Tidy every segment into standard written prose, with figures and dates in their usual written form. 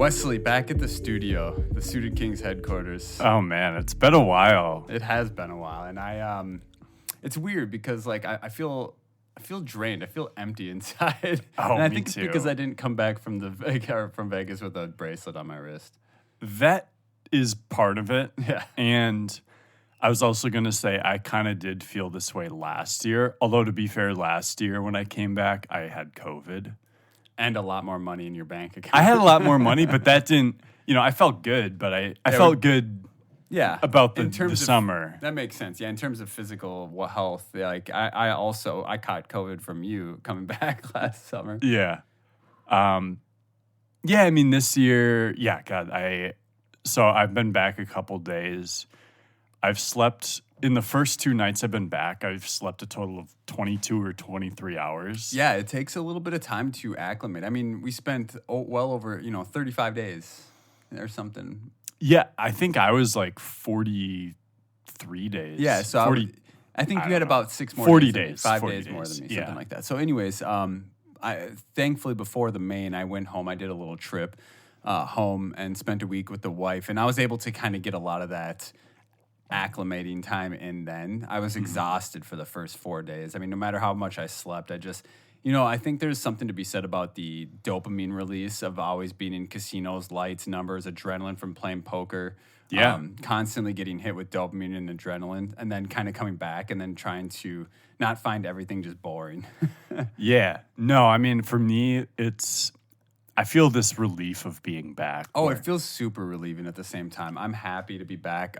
Wesley, back at the studio, the Suited Kings headquarters. Oh man, it's been a while. It has been a while, and it's weird because I feel drained. I feel empty inside. Oh, and I me think it's too. because I didn't come back from from Vegas with a bracelet on my wrist. That is part of it. Yeah. And I was also going to say I kind of did feel this way last year. Although to be fair, last year when I came back, I had COVID. And a lot more money in your bank account. I had a lot more money, but that didn't, I felt good, but I felt good about the summer. That makes sense. Yeah, in terms of physical health, I caught COVID from you coming back last summer. Yeah. This year, God, so I've been back a couple days. I've slept, in the first 2 nights I've been back, I've slept a total of 22 or 23 hours. Yeah, it takes a little bit of time to acclimate. I mean, we spent well over, 35 days or something. Yeah, I think I was like 43 days. Yeah, so 40, I think you had about 6 more 40 days. 5 days days more than me, yeah. something like that. So anyways, I thankfully before the main, I went home. I did a little trip home and spent a week with the wife, and I was able to kind of get a lot of that acclimating time in then. I was exhausted for the first 4 days. I mean, no matter how much I slept, I just, I think there's something to be said about the dopamine release of always being in casinos, lights, numbers, adrenaline from playing poker. Yeah. Constantly getting hit with dopamine and adrenaline, and then kind of coming back and then trying to not find everything just boring. Yeah. No, I mean, for me, I feel this relief of being back. Oh, it feels super relieving at the same time. I'm happy to be back.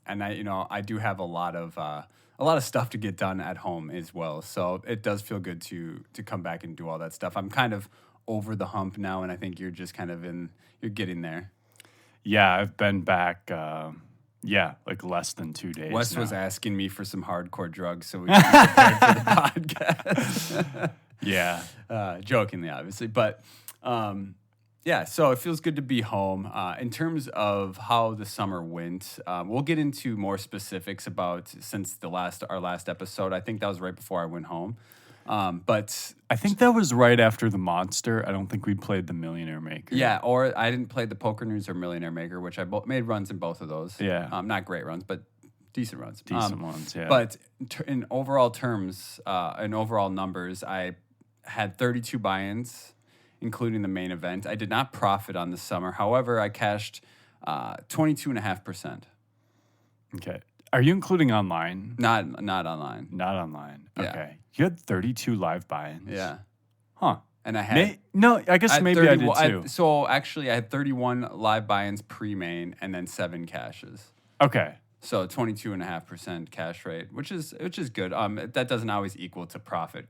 And I do have a lot of stuff to get done at home as well. So it does feel good to come back and do all that stuff. I'm kind of over the hump now, and I think you're just kind of you're getting there. Yeah, I've been back, like less than 2 days. Wes now. was asking me for some hardcore drugs so we can be prepared for the podcast. Yeah. Jokingly, obviously. But so it feels good to be home. In terms of how the summer went, we'll get into more specifics about since our last episode. I think that was right before I went home. But I think that was right after the Monster. I don't think we played the Millionaire Maker. Yeah, or I didn't play the Poker News or Millionaire Maker, which I made runs in both of those. Yeah. Not great runs, but decent runs. Decent ones, yeah. But in overall terms, in overall numbers, I had 32 buy-ins, including the main event. I did not profit on the summer. However, I cashed 22.5%. Okay. Are you including online? Not online. Not online. Yeah. Okay. You had 32 live buy-ins. Yeah. Huh. And I had... I guess maybe I did too. So actually, I had 31 live buy-ins pre-main and then 7 cashes. Okay. So 22.5% cash rate, which is good. That doesn't always equal to profit.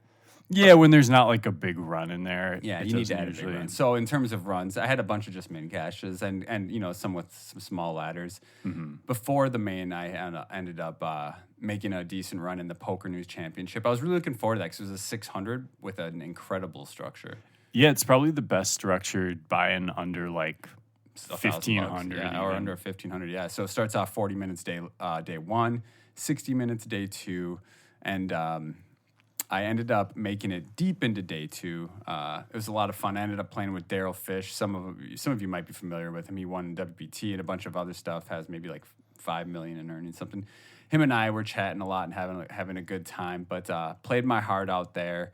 Yeah, when there's not like a big run in there. Yeah, you need to add a big run. So in terms of runs, I had a bunch of just min cashes and some with some small ladders. Mm-hmm. Before the main, I ended up making a decent run in the Poker News Championship. I was really looking forward to that because it was a 600 with an incredible structure. Yeah, it's probably the best structured buy-in under like 1,500. Yeah, or under 1,500. Yeah, so it starts off 40 minutes day 1, 60 minutes day 2, and I ended up making it deep into day 2. It was a lot of fun. I ended up playing with Daryl Fish. Some of you might be familiar with him. He won WPT and a bunch of other stuff. Has maybe like $5 million in earnings, something. Him and I were chatting a lot and having a good time. But played my heart out there.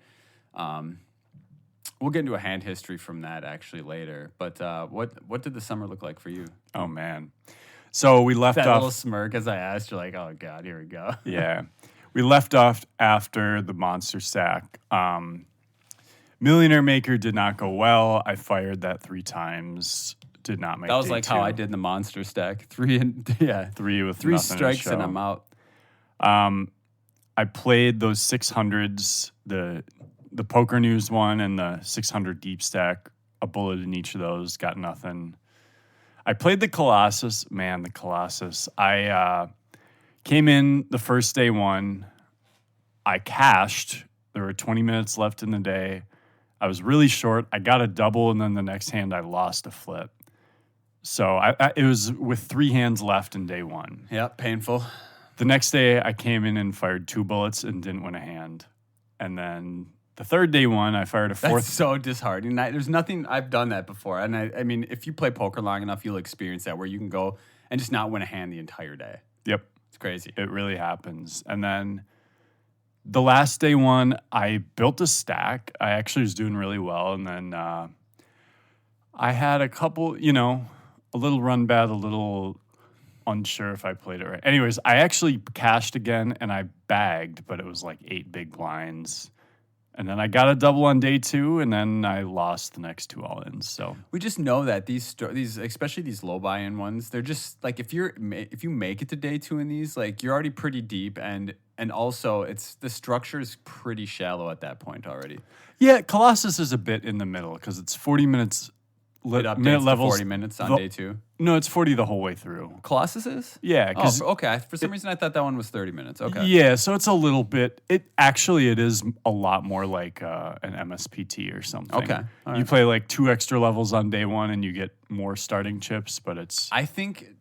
We'll get into a hand history from that actually later. But what did the summer look like for you? Oh man, so we left that off. Little smirk as I asked. You're like, oh god, here we go. Yeah. We left off after the Monster Stack. Millionaire Maker did not go well. I fired that 3 times. Did not make that was day like 2. how I did the Monster Stack. 3 with 3 strikes and I'm out. I played those 600s, the Poker News one and the 600 Deep Stack. A bullet in each of those. Got nothing. I played the Colossus. Man, the Colossus. I came in the first day 1. I cashed. There were 20 minutes left in the day. I was really short. I got a double, and then the next hand I lost a flip. So it was with 3 hands left in day 1. Yep, painful. The next day I came in and fired 2 bullets and didn't win a hand. And then the third day one, I fired a fourth. That's so disheartening. There's nothing, I've done that before. And I mean, if you play poker long enough, you'll experience that where you can go and just not win a hand the entire day. Yep. It's crazy. It really happens. And then the last day one, I built a stack. I actually was doing really well. And then I had a couple, a little run bad, a little unsure if I played it right. Anyways, I actually cashed again and I bagged, but it was like 8 big blinds. And then I got a double on day 2, and then I lost the next 2 all-ins. So we just know that these, especially these low buy-in ones, they're just like if you make it to day 2 in these, like you're already pretty deep, and also it's the structure is pretty shallow at that point already. Yeah, Colossus is a bit in the middle because it's 40 minutes. Minute levels 40 minutes on day 2. No, it's 40 the whole way through. Colossus is? Yeah. Okay. For some reason, I thought that one was 30 minutes. Okay. Yeah, so it's a little bit. It is a lot more like an MSPT or something. Okay. All right. You play like 2 extra levels on day 1, and you get more starting chips. But it's. I think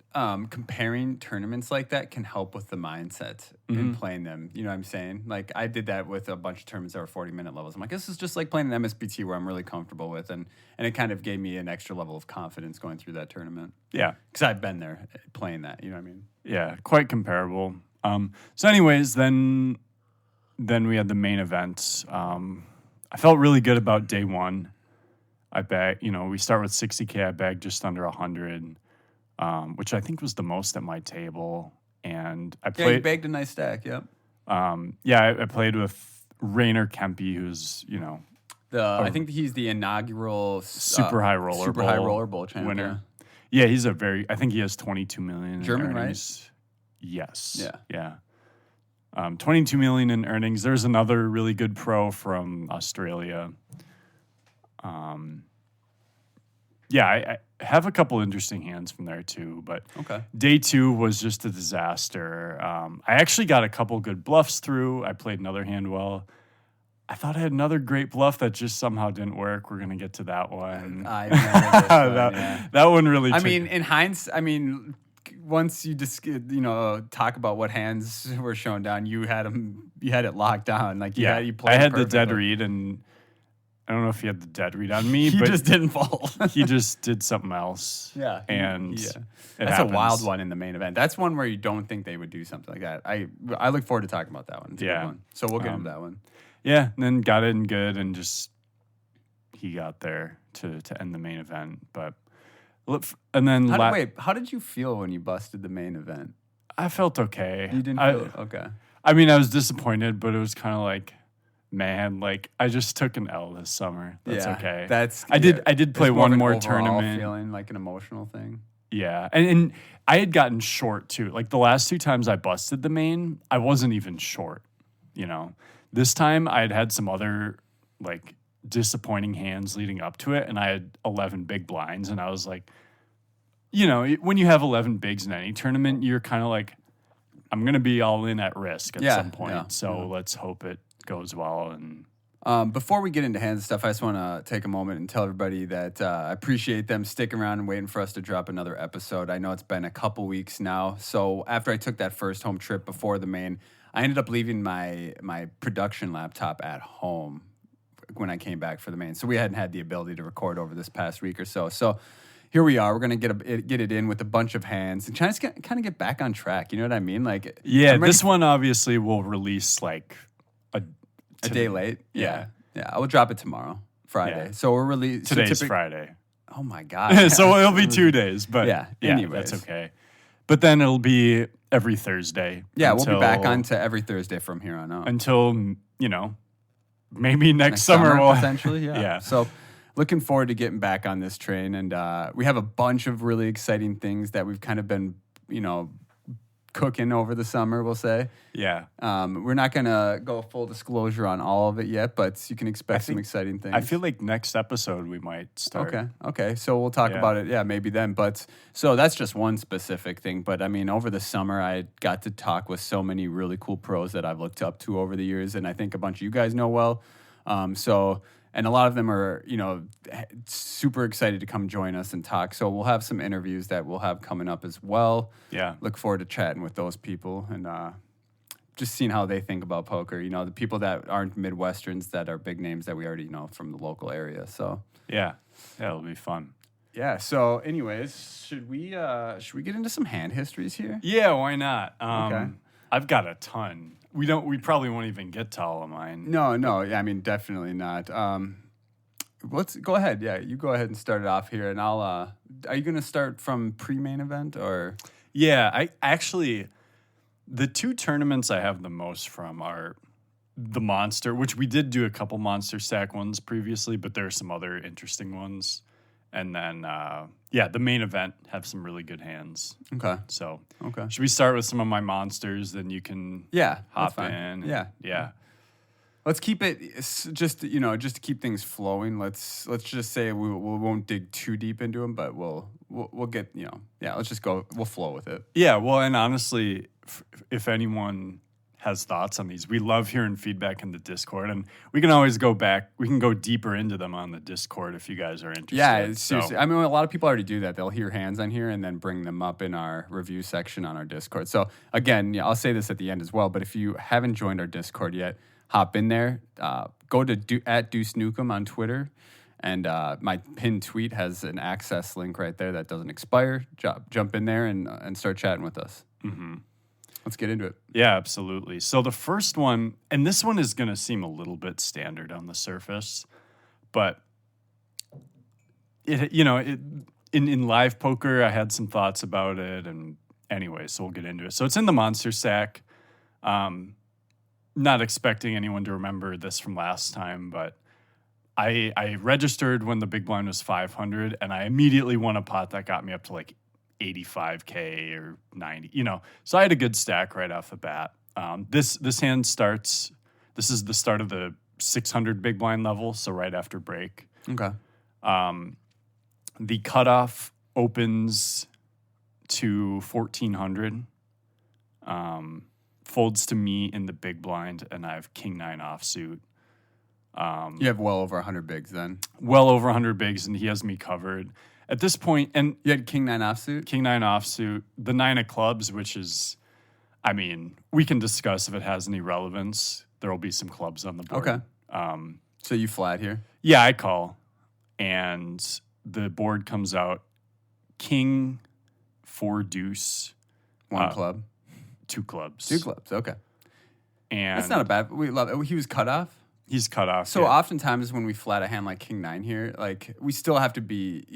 comparing tournaments like that can help with the mindset in playing them. You know what I'm saying? Like I did that with a bunch of tournaments that were 40-minute levels. I'm like, this is just like playing an MSPT where I'm really comfortable with, and it kind of gave me an extra level of confidence going through that tournament. Yeah, because I've been there playing that. You know what I mean? Yeah, quite comparable. So, anyways, then we had the main event. I felt really good about day 1. I bagged. We start with 60K. I bagged just under 100. Which I think was the most at my table. And I played. Yeah, you bagged a nice stack, yep. I played with Rainer Kempe, who's, I think he's the inaugural Super High Roller Bowl champ winner. Yeah, he's I think he has 22 million German, in earnings. Right? Yes. Yeah. 22 million in earnings. There's another really good pro from Australia. I have a couple interesting hands from there too, but okay. Day 2 was just a disaster. I actually got a couple good bluffs through. I played another hand well. I thought I had another great bluff that just somehow didn't work. We're going to get to that one. I remember this one, that one really in hindsight, once you just talk about what hands were shown down, you had it locked down. Like you played. I had the dead read, and I don't know if he had the dead read on me, he but just didn't fall. He just did something else. Yeah. That's happens. A wild one in the main event. That's one where you don't think they would do something like that. I look forward to talking about that one. It's a good one. So we'll get into that one. Yeah, and then got in good, and just he got there to end the main event. But and then how did you feel when you busted the main event? I felt okay. You didn't feel okay. I was disappointed, but it was kind of like, man, like I just took an L this summer. That's okay. I did play one more tournament. Feeling like an emotional thing. Yeah, and I had gotten short too. Like the last 2 times I busted the main, I wasn't even short. This time I had some other like disappointing hands leading up to it, and I had 11 big blinds, and I was like, when you have 11 bigs in any tournament, you're kind of like, I'm gonna be all in at risk at some point. Yeah, so let's hope it goes well. And before we get into hands and stuff, I just want to take a moment and tell everybody that I appreciate them sticking around and waiting for us to drop another episode. I know it's been a couple weeks now. So after I took that first home trip before the main, I ended up leaving my production laptop at home when I came back for the main. So we hadn't had the ability to record over this past week or so. So here we are. We're going to get it in with a bunch of hands and try to kind of get back on track. You know what I mean? Like, this one obviously will release like a day late. Yeah. I will drop it tomorrow, Friday. Yeah. So we're releasing today's Friday. Oh my God. So it'll be 2 days, but anyways. That's okay. But then it'll be every Thursday. Yeah, we'll be back on to every Thursday from here on out until maybe next summer potentially. Yeah. So looking forward to getting back on this train, and we have a bunch of really exciting things that we've kind of been cooking over the summer, we'll say. Yeah. We're not going to go full disclosure on all of it yet, but you can expect some exciting things. I feel like next episode we might start. Okay. So we'll talk about it, maybe then. But so that's just one specific thing. But over the summer, I got to talk with so many really cool pros that I've looked up to over the years, and I think a bunch of you guys know well. And a lot of them are, super excited to come join us and talk. So we'll have some interviews that we'll have coming up as well. Yeah. Look forward to chatting with those people and just seeing how they think about poker. You know, the people that aren't Midwesterns that are big names that we already know from the local area. So yeah, it'll be fun. Yeah. So, anyways, should we get into some hand histories here? Yeah, why not? Okay. I've got a ton. We probably won't even get to all of mine. No. Yeah, I mean, definitely not. Let's go ahead. Yeah, you go ahead and start it off here, and I'll. Are you gonna start from pre-main event or? Yeah, I actually, the two tournaments I have the most from are the Monster, which we did do a couple Monster Stack ones previously, but there are some other interesting ones. And then, the main event have some really good hands. Okay. So, okay. Should we start with some of my monsters? Then you can hop in. Yeah. Let's keep it just to keep things flowing. Let's just say we won't dig too deep into them, but we'll get let's just go. We'll flow with it. Yeah. Well, and honestly, if anyone has thoughts on these, we love hearing feedback in the Discord, and we can always go back. We can go deeper into them on the Discord if you guys are interested. Yeah, seriously. I mean, a lot of people already do that. They'll hear hands on here and then bring them up in our review section on our Discord. So again, I'll say this at the end as well, but if you haven't joined our Discord yet, hop in there. Go to at Deuce Nukem on Twitter, and my pinned tweet has an access link right there that doesn't expire. Jump in there and start chatting with us. Mm-hmm. Let's get into it. Yeah, absolutely. So the first one, and this one is going to seem a little bit standard on the surface, but in live poker, I had some thoughts about it, and anyway, so we'll get into it. So it's in the Monster Stack. Not expecting anyone to remember this from last time, but I registered when the big blind was 500, and I immediately won a pot that got me up to like 85K or 90, so I had a good stack right off the bat. This hand starts, this is the start of the 600 big blind level, so right after break. Okay. The cutoff opens to 1400, folds to me in the big blind, and I have king 9 offsuit. You have well over 100 bigs then. Well over 100 bigs, and he has me covered. At this point, and you had king 9 offsuit? King 9 offsuit. The 9 of clubs, which is, I mean, we can discuss if it has any relevance. There will be some clubs on the board. Okay. So you flat here? Yeah, I call. And the board comes out king 4 deuce. One club? 2 clubs. 2 clubs, okay. And that's not a bad, we love it. He was cut off? He's cut off. So oftentimes when we flat a hand like king 9 here, like we still have to be,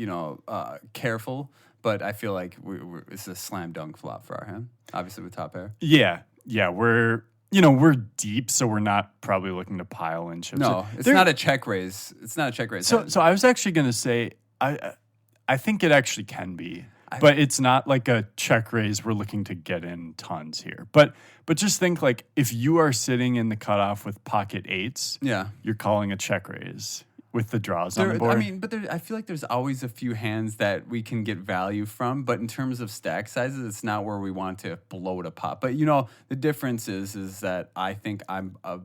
careful. But I feel like it's a slam dunk flop for our hand, obviously with top pair. Yeah, we're deep, so we're not probably looking to pile in chips. No, it's not a check raise. It's not a check raise. So I was actually going to say, I think it actually can be. But it's not like a check raise. We're looking to get in tons here. But just think, like, if you are sitting in the cutoff with pocket 8s, you're calling a check raise with the draws on the board. I mean, but I feel like there's always a few hands that we can get value from. But in terms of stack sizes, it's not where we want to bloat a pot. But, the difference is that I think I'm a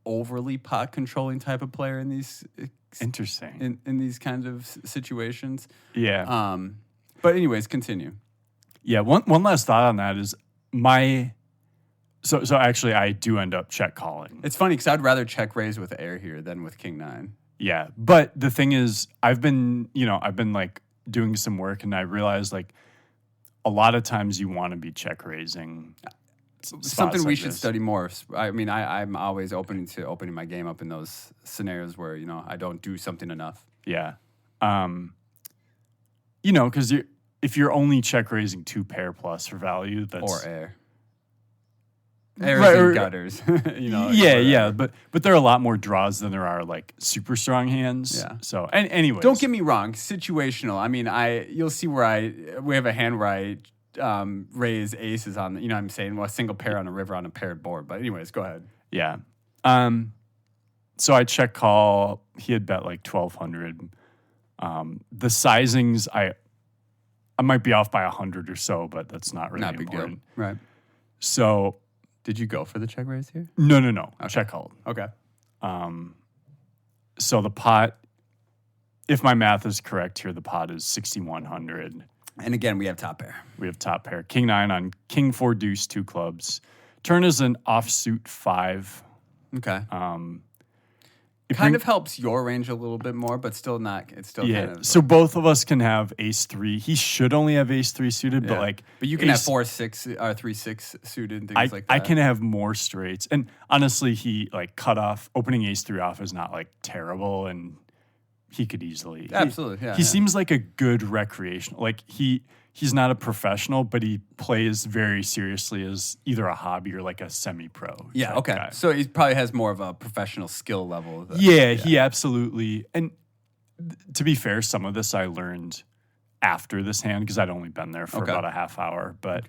overly pot controlling type of player in these. Interesting. In these kinds of situations. Yeah. But anyways, continue. Yeah, one last thought on that is so actually I do end up check calling. It's funny because I'd rather check raise with air here than with king 9. Yeah, but the thing is, I've been like doing some work, and I realized like a lot of times you want to be check raising. Something we should study more. I mean, I'm always opening my game up in those scenarios where I don't do something enough. Yeah. Because if you're only check raising 2 pair plus for value, that's or air. Airs and gutters, Yeah, but there are a lot more draws than there are like super strong hands. Yeah. So, anyways, don't get me wrong, situational. I mean, you'll see where we have a hand where I raise aces on. I'm saying a single pair on a river on a paired board. But anyways, go ahead. Yeah. So I check call. He had bet like 1,200. The sizings, I might be off by 100 or so, but that's not really not big important. Deal. Right. So, did you go for the check raise here? No. Okay. Check called. Okay. So the pot, if my math is correct here, the pot is 6,100. And again, we have top pair. We have top pair. King 9 on king 4 deuce, 2 clubs. Turn is an offsuit 5. Okay. If Kind you're- of helps your range a little bit more, but still not. It's still yeah. kind of. So both of us can have ace 3. He should only have ace 3 suited, but like. But you can have ace, 4-6 or 3-6 suited and things like that. I can have more straights, and honestly, he like cut off opening ace 3 off is not like terrible, and he could easily Absolutely. He seems like a good recreational. Like he's not a professional, but he plays very seriously as either a hobby or like a semi-pro. Yeah. type Okay. guy. So he probably has more of a professional skill level. Yeah, he absolutely. And to be fair, some of this I learned after this hand because I'd only been there for about a half hour. But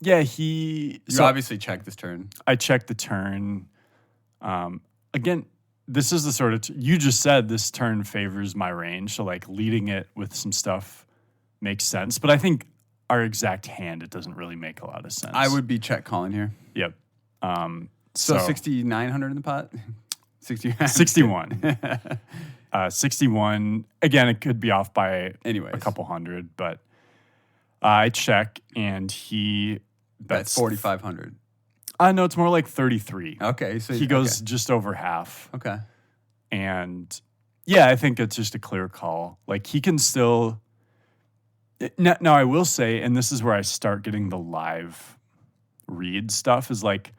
yeah, You obviously checked this turn. I checked the turn. Again, this is the sort of you just said this turn favors my range, so like leading it with some stuff makes sense. But I think our exact hand, it doesn't really make a lot of sense. I would be check calling here. Yep. So 6,900 in the pot. 61. 61. Again, it could be off by a couple hundred, but I check and he bets 4,500. No, it's more like 33. Okay, so he goes just over half. Okay, and yeah, I think it's just a clear call. Like he can still. Now I will say, and this is where I start getting the live read stuff. Is like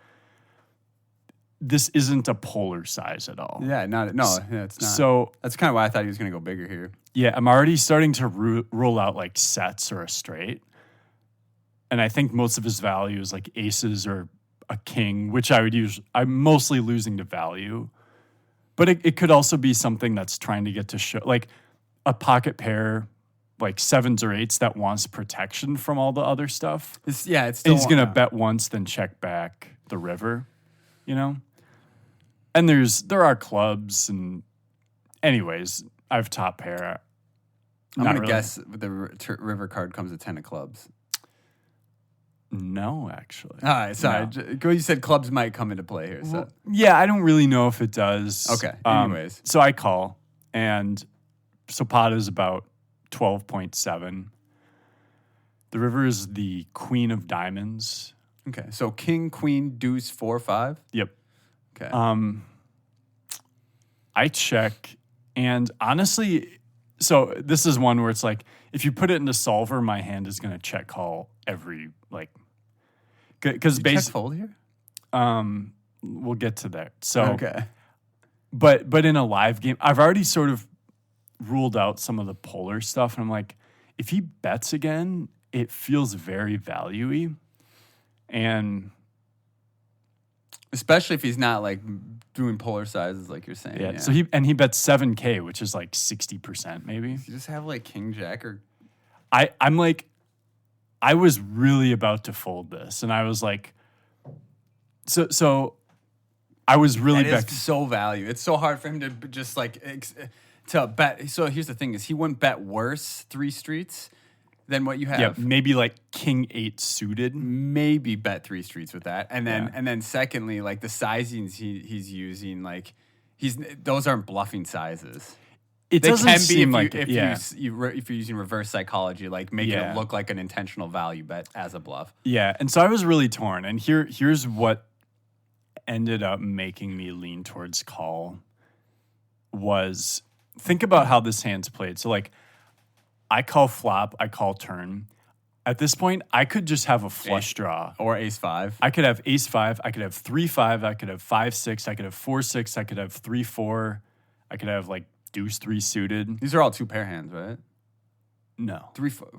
this isn't a polar size at all. Yeah, it's not. So that's kind of why I thought he was going to go bigger here. Yeah, I'm already starting to roll out like sets or a straight, and I think most of his value is like aces or a king, which I would use. I'm mostly losing to value, but it could also be something that's trying to get to show, like a pocket pair, like 7s or 8s that wants protection from all the other stuff. It's still he's gonna bet once, then check back the river, you know. And there are clubs, and anyways, I have top pair. I'm gonna guess the river card comes at 10 of clubs. No, actually. All right, sorry. No. You said clubs might come into play here. So yeah, I don't really know if it does. Okay. Anyways, so I call, and so pot is about 12.7. The river is the queen of diamonds. Okay, so king, queen, deuce, 4, 5. Yep. Okay. I check, and honestly, so this is one where it's like if you put it into solver, my hand is gonna check call every like. Because check fold here. We'll get to that. So okay, but in a live game, I've already sort of ruled out some of the polar stuff, and I'm like, if he bets again, it feels very value-y, and especially if he's not like doing polar sizes like you're saying. Yeah. So he bets 7K, which is like 60% maybe. You just have like king jack or. I'm like. I was really about to fold this, and I was like, so I was really that is so value. It's so hard for him to just like to bet. So here's the thing: is he wouldn't bet worse 3 streets than what you have. Yeah, maybe like king 8 suited. Maybe bet 3 streets with that, and then secondly, like the sizings he's using, like those aren't bluffing sizes. It doesn't seem like if you're using reverse psychology, like making it look like an intentional value bet as a bluff. Yeah, and so I was really torn. And here's what ended up making me lean towards call was think about how this hand's played. So like I call flop, I call turn. At this point, I could just have a flush draw. Or ace 5. I could have ace 5, I could have 3-5, I could have 5-6, I could have 4-6, I could have 3-4, I could have like deuce 3 suited. These are all 2 pair hands, right? No. 3, 4,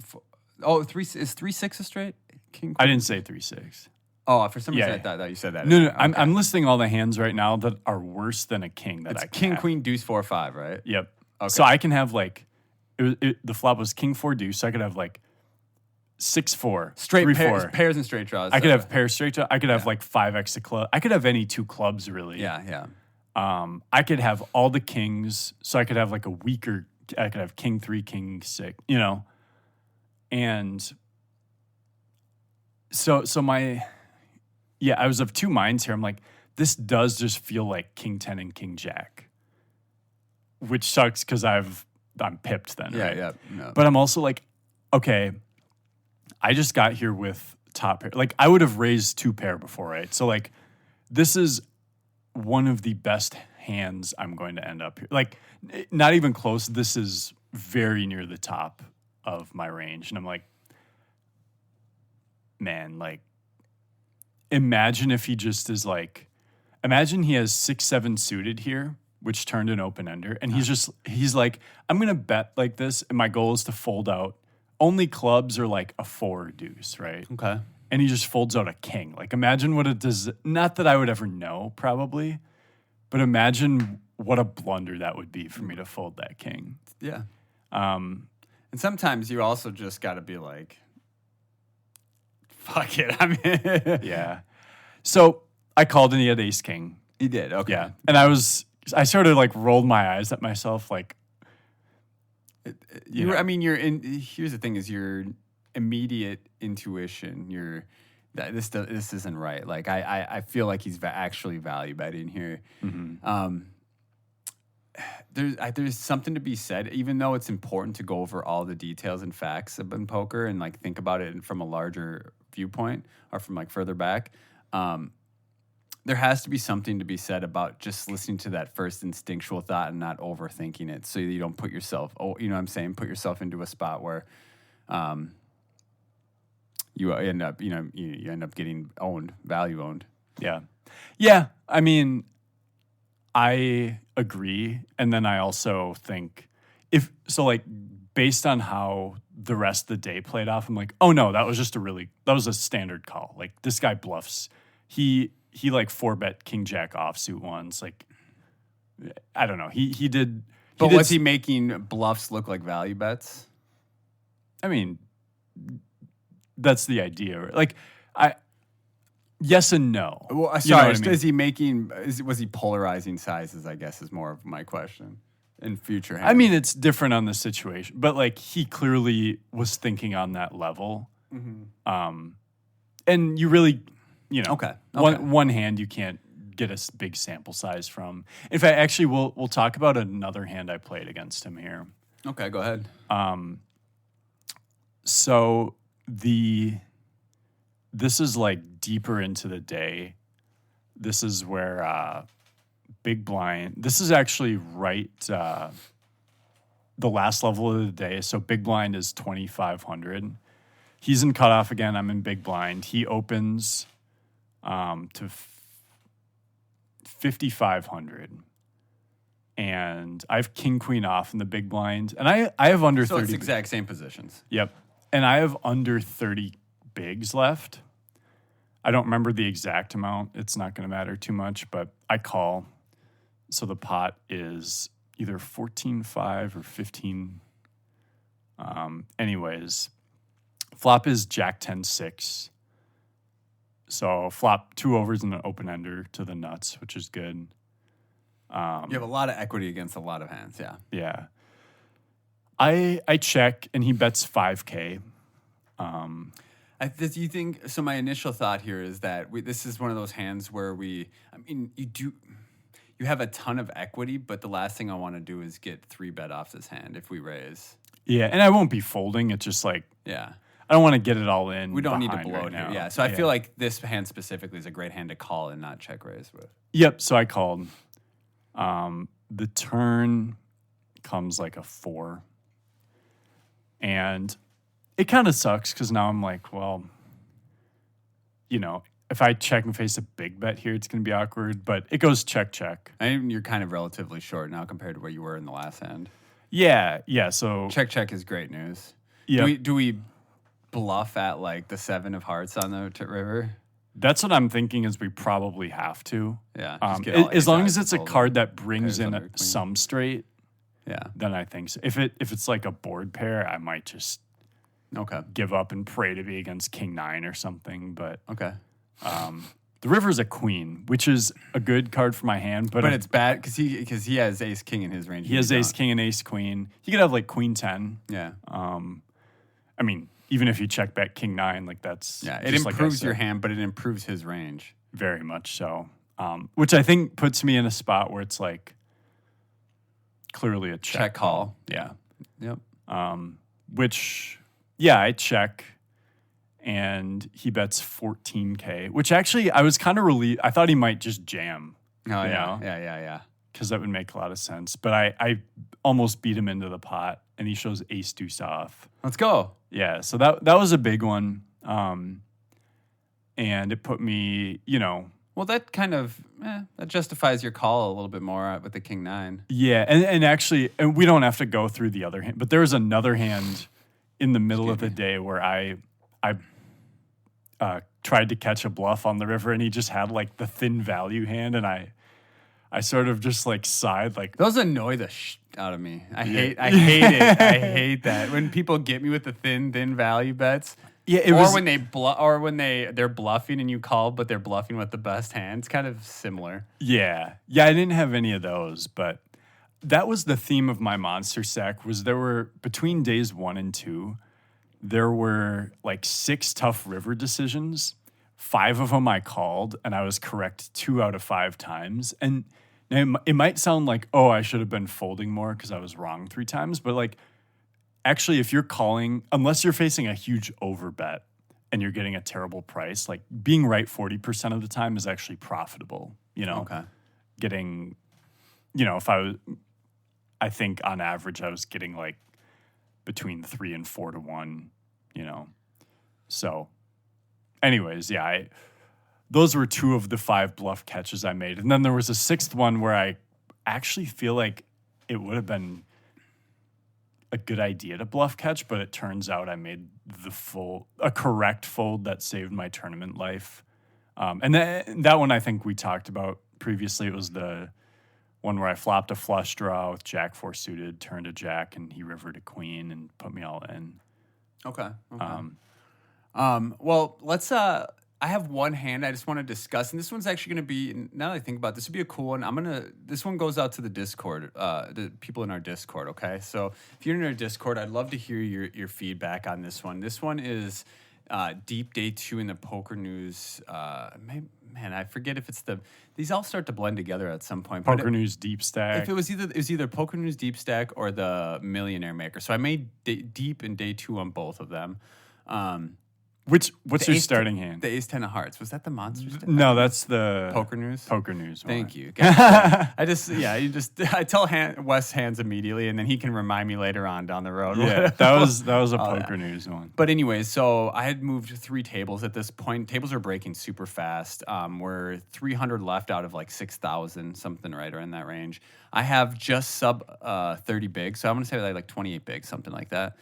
oh, 3 is 3-6 a straight? King, queen? I didn't say 3-6. Oh, for some reason I thought you said that. No, okay. I'm listing all the hands right now that are worse than a king that I can king, have. queen, deuce, 4, 5, right? Yep. Okay. So I can have like, the flop was king 4 deuce, so I could have like 6-4. Straight 3-4. pairs and straight draws. I could have pair straight draw. I could have like 5x a club. I could have any 2 clubs really. Yeah. I could have all the kings, so I could have like a weaker. I could have king 3, king 6, you know, and so I was of 2 minds here. I'm like, this does just feel like king 10 and king jack, which sucks because I'm pipped then, right? Yeah. No. But I'm also like, okay, I just got here with top pair. Like, I would have raised 2 pair before, right? So, like, this is one of the best hands I'm going to end up here. Like, not even close. This is very near the top of my range. And I'm like, man, like, imagine if he just is like, imagine he has 6-7 suited here, which turned an open ender. And he's like, I'm going to bet like this. And my goal is to fold out. Only clubs are like a 4 deuce, right? Okay. And he just folds out a king. Like, imagine what it does. Not that I would ever know, probably, but imagine what a blunder that would be for me to fold that king. Yeah. And sometimes you also just got to be like, fuck it. I mean, yeah. So I called and he had ace king. He did. Okay. Yeah. And I sort of like rolled my eyes at myself, like, here's the thing is your immediate intuition, this isn't right. Like, I feel like he's actually value betting here. Mm-hmm. There's something to be said, even though it's important to go over all the details and facts in poker and like think about it from a larger viewpoint or from like further back. There has to be something to be said about just listening to that first instinctual thought and not overthinking it, so you don't put yourself, put yourself into a spot where you end up getting value owned. Yeah. Yeah. I mean, I agree. And then I also think based on how the rest of the day played off, I'm like, oh no, that was a standard call. Like, this guy bluffs. He like 4-bet king jack offsuit ones. Like, I don't know. He did. But was he making bluffs look like value bets? I mean, that's the idea. Right? Like, yes and no. Well, sorry, is he making? Was he polarizing sizes? I guess is more of my question. In future hands. I mean, it's different on the situation, but like, he clearly was thinking on that level. Mm-hmm. And you really, okay. One hand you can't get a big sample size from. In fact, actually, we'll talk about another hand I played against him here. Okay, go ahead. So this is like deeper into the day. This is where big blind. This is actually right the last level of the day. So big blind is 2,500. He's in cutoff again. I'm in big blind. He opens to 5,500. And I have king queen off in the big blind. And I have under 30. So it's exact same positions. Yep. And I have under 30 bigs left. I don't remember the exact amount. It's not going to matter too much, but I call. So the pot is either 14-5 or 15. Anyways, flop is jack 10-6. So flop 2 overs and an open ender to the nuts, which is good. You have a lot of equity against a lot of hands, yeah. Yeah. I check, and he bets 5K. Do you think, so my initial thought here is that this is one of those hands where you have a ton of equity, but the last thing I want to do is get 3-bet off this hand if we raise. Yeah, and I won't be folding. It's just like, yeah, I don't want to get it all in. We don't need to blow right it now. here. Yeah, so I feel like this hand specifically is a great hand to call and not check raise with. Yep, so I called. The turn comes like a 4. And it kind of sucks because now I'm like, well, if I check and face a big bet here, it's going to be awkward. But it goes check, check. And you're kind of relatively short now compared to where you were in the last hand. Yeah. So check, check is great news. Yeah. Do we bluff at like the 7 of hearts on the river? That's what I'm thinking is we probably have to. Yeah. As long as it's a card that brings in some straight. Yeah. Then I think so. If it's like a board pair, I might just give up and pray to be against king 9 or something. But the river's a queen, which is a good card for my hand. But it's bad because he has ace king in his range. He has ace king and ace queen. He could have like queen 10. Yeah. I mean, even if you check back king 9, like that's it improves your hand, but it improves his range very much so. Which I think puts me in a spot where it's like clearly a check call. Yeah. Yep. Which, yeah, I check, and he bets 14K, which actually I was kind of relieved. I thought he might just jam. Oh, yeah. Because that would make a lot of sense. But I almost beat him into the pot, and he shows ace deuce off. Let's go. Yeah, so that was a big one. And it put me, Well, that kind of that justifies your call a little bit more with the king nine. Yeah, and actually, and we don't have to go through the other hand, but there was another hand in the middle of the day where I tried to catch a bluff on the river, and he just had like the thin value hand, and I sort of just like sighed, like those annoy the out of me. I hate it. I hate that when people get me with the thin value bets. Yeah, when they're bluffing and you call, but they're bluffing with the best hand. It's kind of similar. Yeah. I didn't have any of those, but that was the theme of my monster stack. Was there were between days 1 and 2, there were like 6 tough river decisions. 5 of them I called, and I was correct 2 out of 5 times. And it might sound like, oh, I should have been folding more because I was wrong 3 times, but like. Actually, if you're calling, unless you're facing a huge overbet and you're getting a terrible price, like being right 40% of the time is actually profitable. Okay. Getting, I think on average I was getting like between 3 and 4 to 1, So, anyways, yeah, those were 2 of the 5 bluff catches I made, and then there was a 6th one where I actually feel like it would have been a good idea to bluff catch, but it turns out I made a correct fold that saved my tournament life. And that one I think we talked about previously. It was the one where I flopped a flush draw with Jack 4 suited, turned a Jack, and he rivered a queen and put me all in. Okay. Well, let's. I have one hand I just want to discuss, and this one's actually going to be. Now that I think about it, this would be a cool one. This one goes out to the Discord, the people in our Discord. Okay, so if you're in our Discord, I'd love to hear your feedback on this one. This one is deep day 2 in the poker news. Man, I forget if it's these all start to blend together at some point. Poker news deep stack. If it was either poker news deep stack or the millionaire maker. So I made deep in day 2 on both of them. What's your starting hand? The ace 10 of hearts. Was that the monster stack? No, that's the poker news. Poker news. Thank you. I tell Wes hands immediately, and then he can remind me later on down the road. Yeah, that was a poker news one. But anyways, so I had moved 3 tables at this point. Tables are breaking super fast. We're 300 left out of like 6,000, something right around that range. I have just sub 30 bigs, so I'm gonna say like 28 bigs, something like that.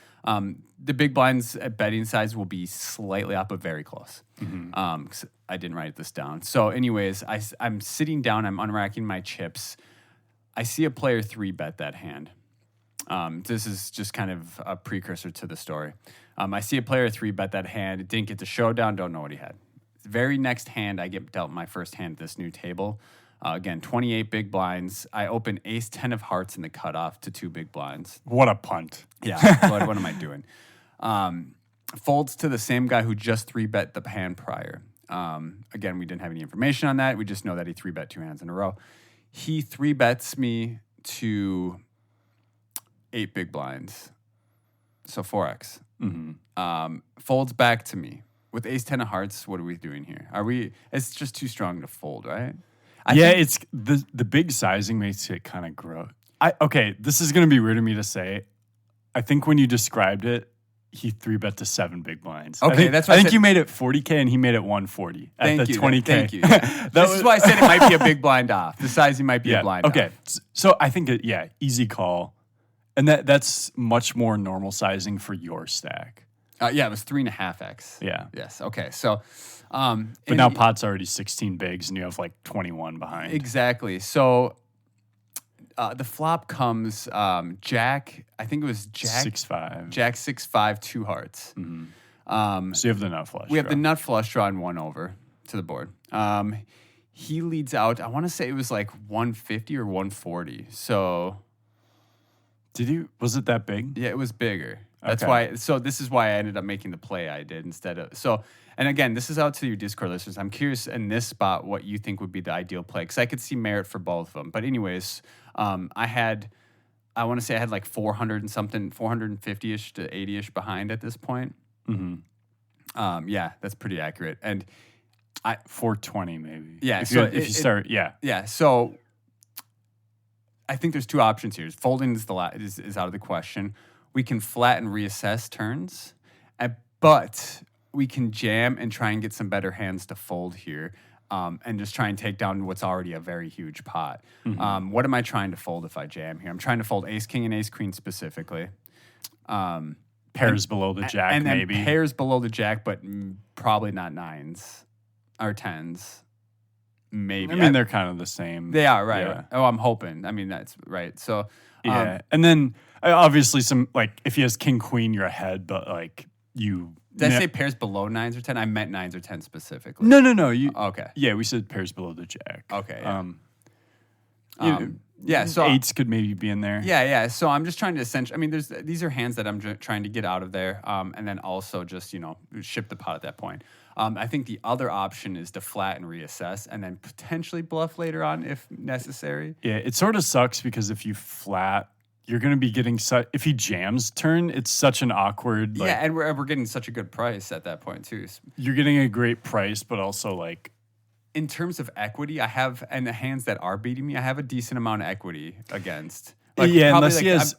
The big blinds at betting size will be slightly up, but very close. 'Cause I didn't write this down. So anyways, I'm sitting down, I'm unracking my chips. I see a player 3-bet that hand. This is just kind of a precursor to the story. I see a player 3-bet that hand. It didn't get to showdown, don't know what he had. Very next hand, I get dealt my first hand at this new table. Again, 28 big blinds. I open ace 10 of hearts in the cutoff to 2 big blinds. What a punt. Yeah, what am I doing? Folds to the same guy who just 3-bet the hand prior. Again, we didn't have any information on that. We just know that he 3-bet 2 hands in a row. He 3-bets me to 8 big blinds. So 4x. Folds back to me. With ace 10 of hearts, what are we doing here? It's just too strong to fold, right? It's the big sizing makes it kind of grow. This is going to be weird of me to say. I think when you described it, he 3-bet to 7 big blinds. Okay, that's why I think you made it 40K and he made it 140 at the 20K. Thank you. This is why I said it might be a big blind off. The sizing might be a blind off. Okay, so I think easy call, and that's much more normal sizing for your stack. It was 3.5x. Yeah. Yes. Okay. So, but now pot's already 16 bigs, and you have like 21 behind. Exactly. So, the flop comes Jack. I think it was Jack 6-5. Jack 6-5 2 hearts. So you have the nut flush. We have the nut flush draw and 1 over to the board. He leads out. I want to say it was like 150 or 140. So, was it that big? Yeah, it was bigger. That's why. So this is why I ended up making the play I did instead of. So, and again, this is out to your Discord listeners. I'm curious in this spot what you think would be the ideal play, because I could see merit for both of them. But anyways, I want to say I had like 400 and something, 450-ish to 80-ish behind at this point. Yeah, that's pretty accurate. And 420 maybe. Yeah. If So you start, yeah. Yeah. So I think there's two options here. Folding is is out of the question. We can flat and reassess turns, but we can jam and try and get some better hands to fold here, and just try and take down what's already a very huge pot. What am I trying to fold if I jam here? I'm trying to fold ace king and ace queen specifically. Pairs below the jack, and then maybe. Pairs below the jack, but probably not nines or tens. Maybe. I mean, they're kind of the same. They are, right? Yeah. Oh, I'm hoping. I mean, that's right. So, yeah. And then obviously some, like, if he has king, queen, you're ahead, but like did I say pairs below 9s or 10? I meant 9s or 10 specifically. No. Okay. Yeah, we said pairs below the jack. Okay. Yeah. So eights could maybe be in there. Yeah. So I'm just trying to essentially. I mean, these are hands that I'm trying to get out of there, and then also just ship the pot at that point. I think the other option is to flat and reassess, and then potentially bluff later on if necessary. Yeah, it sort of sucks because if you flat, you're going to be getting if he jams turn, it's such an awkward. Yeah, and we're getting such a good price at that point too. You're getting a great price, but also like. In terms of equity, I have, and the hands that are beating me, I have a decent amount of equity against. Like, yeah, unless he has.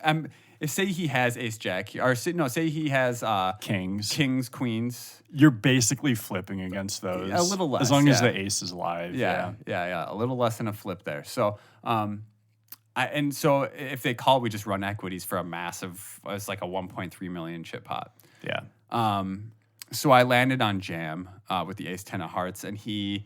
If say he has ace jack, or say he has kings, queens. You're basically flipping against those. A little less, as long as the ace is live. Yeah. A little less than a flip there. So, so if they call, we just run equities for a massive. It's like a 1.3 million chip pot. Yeah. So I landed on jam with the ace 10 of hearts, and he.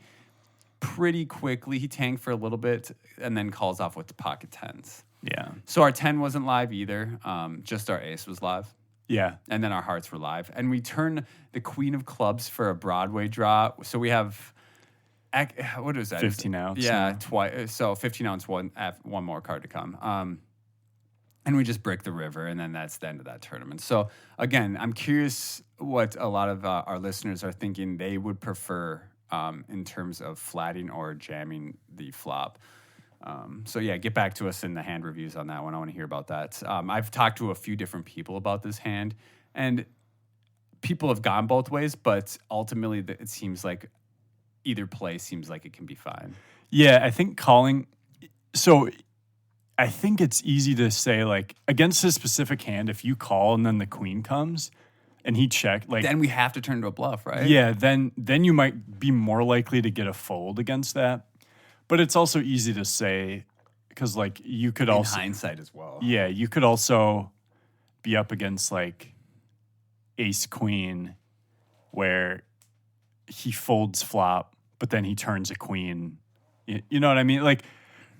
Pretty quickly, he tanked for a little bit and then calls off with the pocket tens. Yeah. So our 10 wasn't live either. Just our ace was live. Yeah. And then our hearts were live. And we turn the queen of clubs for a Broadway draw. So we have, what is that? 15 outs. Yeah, twice. So 15 outs, one more card to come. And we just break the river, and then that's the end of that tournament. So again, I'm curious what a lot of our listeners are thinking they would prefer in terms of flatting or jamming the flop. So yeah, get back to us in the hand reviews on that one. I want to hear about that. I've talked to a few different people about this hand, and people have gone both ways, but ultimately it seems like either play seems like it can be fine. Yeah, I think calling. So I think it's easy to say, like, against his specific hand, if you call and then the queen comes, and he checked, like, then we have to turn to a bluff, right? Yeah, then you might be more likely to get a fold against that. But it's also easy to say because, like, you could also in hindsight as well. Yeah, you could also be up against like ace queen, where he folds flop, but then he turns a queen. You know what I mean? Like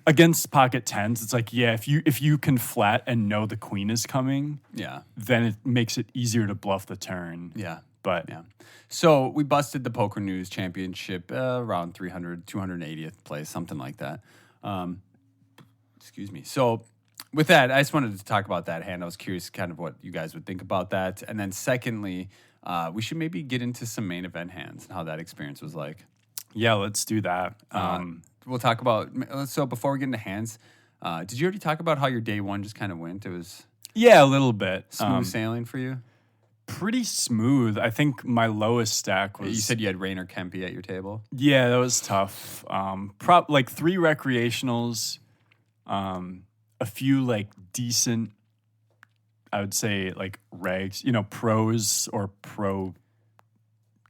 against pocket tens, it's like, yeah, if you can flat and know the queen is coming, yeah, then it makes it easier to bluff the turn. Yeah. But yeah. So we busted the Poker News Championship around 280th place, something like that. Excuse me. So with that, I just wanted to talk about that hand. I was curious kind of what you guys would think about that. And then secondly, we should maybe get into some main event hands and how that experience was like. Yeah, let's do that. We'll talk about, so before we get into hands, did you already talk about how your day one just kind of went? It was a little bit. Smooth sailing for you? Pretty smooth. I think my lowest stack was... You said you had Rainer Kempe at your table? Yeah, that was tough. Like 3 recreationals, a few like decent, I would say like regs, pros or pro